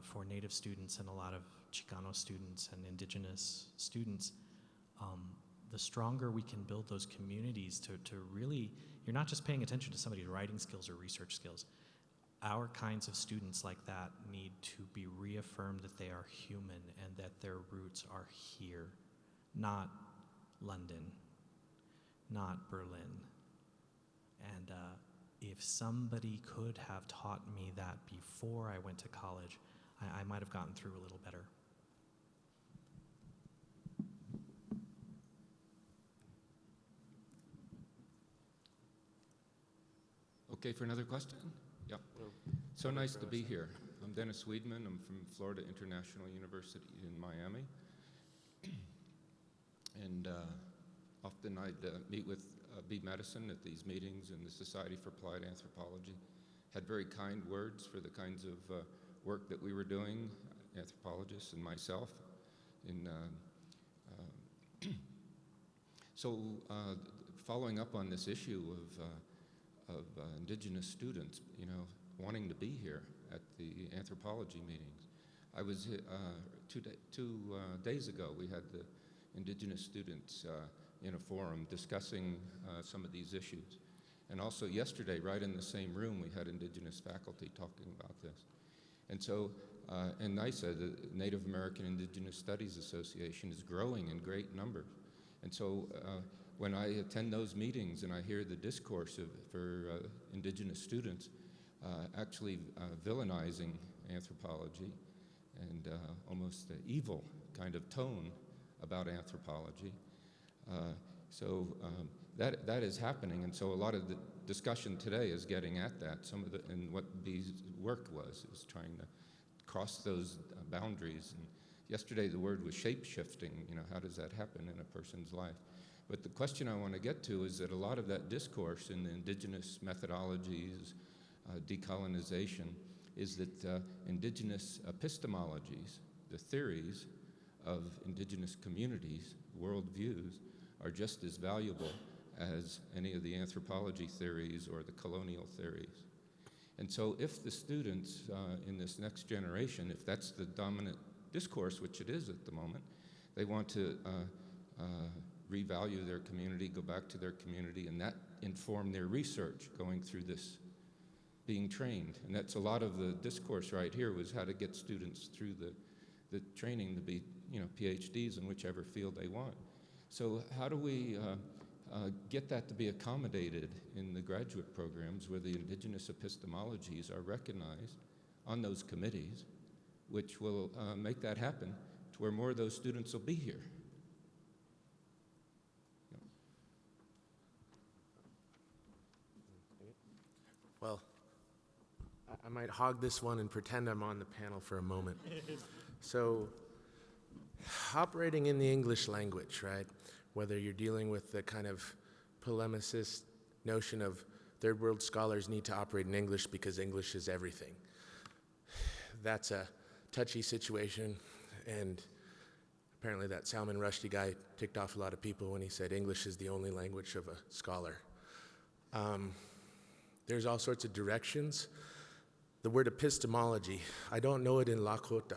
I: for Native students and a lot of Chicano students and indigenous students. The stronger we can build those communities to really, you're not just paying attention to somebody's writing skills or research skills. Our kinds of students like that need to be reaffirmed that they are human and that their roots are here, not London, not Berlin. And if somebody could have taught me that before I went to college, I might have gotten through a little better.
M: Okay, for another question? Yeah. So nice to be here. I'm Dennis Weidman. I'm from Florida International University in Miami. And often I'd meet with B. Madison at these meetings in the Society for Applied Anthropology. Had very kind words for the kinds of work that we were doing, anthropologists and myself. So following up on this issue of indigenous students, wanting to be here at the anthropology meetings. I was 2 days ago, we had the indigenous students in a forum discussing some of these issues. And also yesterday, right in the same room, we had indigenous faculty talking about this. And so, and NISA, the Native American Indigenous Studies Association, is growing in great numbers. And so when I attend those meetings and I hear the discourse for indigenous students, actually villainizing anthropology and almost the evil kind of tone about anthropology. That is happening, and so a lot of the discussion today is getting at that. And what B's work was trying to cross those boundaries. And yesterday the word was shape-shifting. How does that happen in a person's life? But the question I want to get to is that a lot of that discourse in the indigenous methodologies, decolonization, is that indigenous epistemologies, the theories of indigenous communities, worldviews, are just as valuable as any of the anthropology theories or the colonial theories. And so if the students in this next generation, if that's the dominant discourse, which it is at the moment, they want to revalue their community, go back to their community, and that inform their research going through this, being trained. And that's a lot of the discourse right here, was how to get students through the training to be PhDs in whichever field they want. So how do we get that to be accommodated in the graduate programs where the indigenous epistemologies are recognized on those committees, which will make that happen to where more of those students will be here?
A: Well, I might hog this one and pretend I'm on the panel for a moment. So, operating in the English language, right? Whether you're dealing with the kind of polemicist notion of third world scholars need to operate in English because English is everything. That's a touchy situation, and apparently that Salman Rushdie guy ticked off a lot of people when he said English is the only language of a scholar. There's all sorts of directions. The word epistemology, I don't know it in Lakota.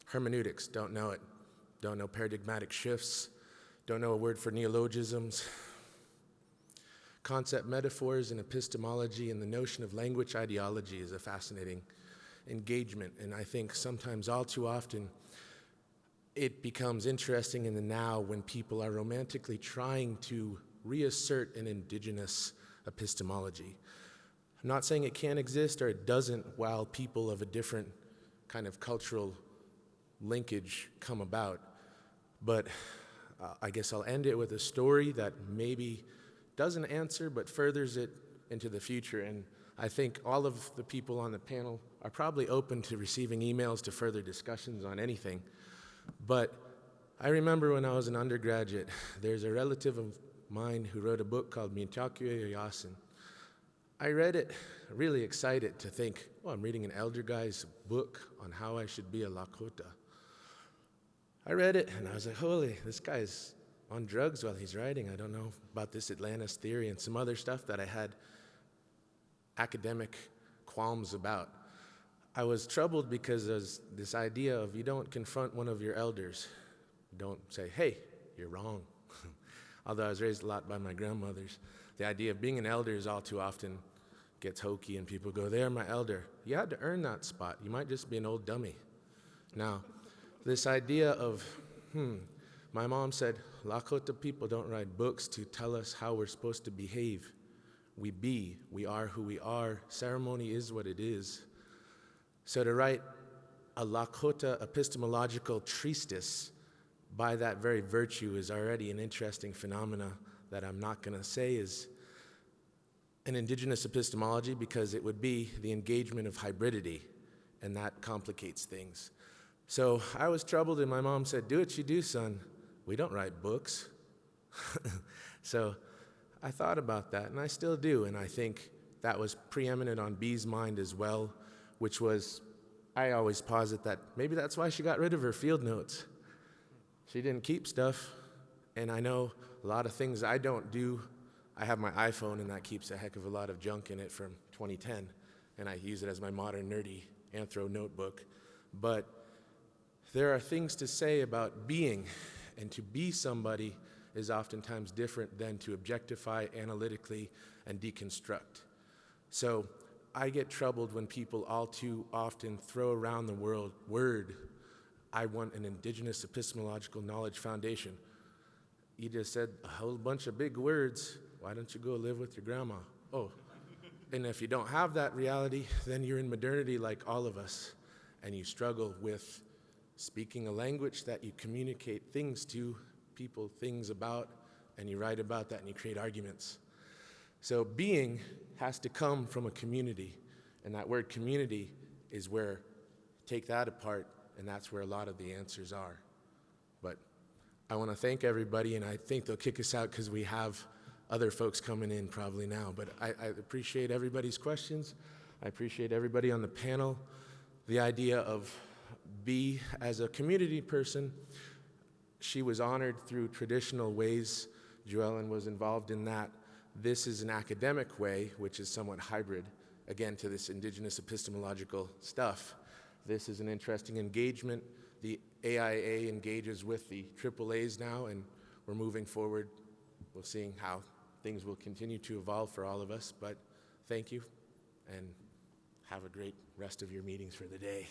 A: Hermeneutics, don't know it. Don't know paradigmatic shifts. Don't know a word for neologisms. Concept metaphors and epistemology and the notion of language ideology is a fascinating engagement. And I think sometimes, all too often, it becomes interesting in the now when people are romantically trying to reassert an indigenous epistemology. I'm not saying it can't exist or it doesn't while people of a different kind of cultural linkage come about, but I guess I'll end it with a story that maybe doesn't answer but furthers it into the future. And I think all of the people on the panel are probably open to receiving emails to further discussions on anything. But I remember when I was an undergraduate, there's a relative of mine who wrote a book called Mintakyo Yasin. I read it really excited to think, oh, I'm reading an elder guy's book on how I should be a Lakota. I read it and I was like, holy, this guy's on drugs while he's writing. I don't know about this Atlantis theory and some other stuff that I had academic qualms about. I was troubled because there's this idea of you don't confront one of your elders. You don't say, hey, you're wrong. Although I was raised a lot by my grandmothers. The idea of being an elder is all too often gets hokey and people go, they're my elder. You had to earn that spot. You might just be an old dummy. Now, this idea of, my mom said, Lakota people don't write books to tell us how we're supposed to behave. We are who we are. Ceremony is what it is. So to write a Lakota epistemological treatise by that very virtue is already an interesting phenomena that I'm not going to say is an indigenous epistemology because it would be the engagement of hybridity, and that complicates things. So I was troubled, and my mom said, do what you do, son. We don't write books. So I thought about that, and I still do, and I think that was preeminent on Bee's mind as well, which was, I always posit that maybe that's why she got rid of her field notes. She didn't keep stuff, and I know a lot of things I don't do. I have my iPhone, and that keeps a heck of a lot of junk in it from 2010, and I use it as my modern nerdy anthro notebook. But there are things to say about being, and to be somebody is oftentimes different than to objectify analytically and deconstruct. So I get troubled when people all too often throw around the word, I want an indigenous epistemological knowledge foundation. You just said a whole bunch of big words. Why don't you go live with your grandma? Oh, and if you don't have that reality, then you're in modernity like all of us, and you struggle with speaking a language that you communicate things to people, things about, and you write about that and you create arguments. So being has to come from a community, and that word community is where, take that apart, and that's where a lot of the answers are. But I want to thank everybody, and I think they'll kick us out because we have other folks coming in probably now. But I appreciate everybody's questions. I appreciate everybody on the panel. The idea of Bee as a community person, she was honored through traditional ways. Joellen was involved in that. This is an academic way, which is somewhat hybrid, again, to this indigenous epistemological stuff. This is an interesting engagement. The AIA engages with the AAAs now, and we're moving forward. We'll see how things will continue to evolve for all of us, but thank you, and have a great rest of your meetings for the day.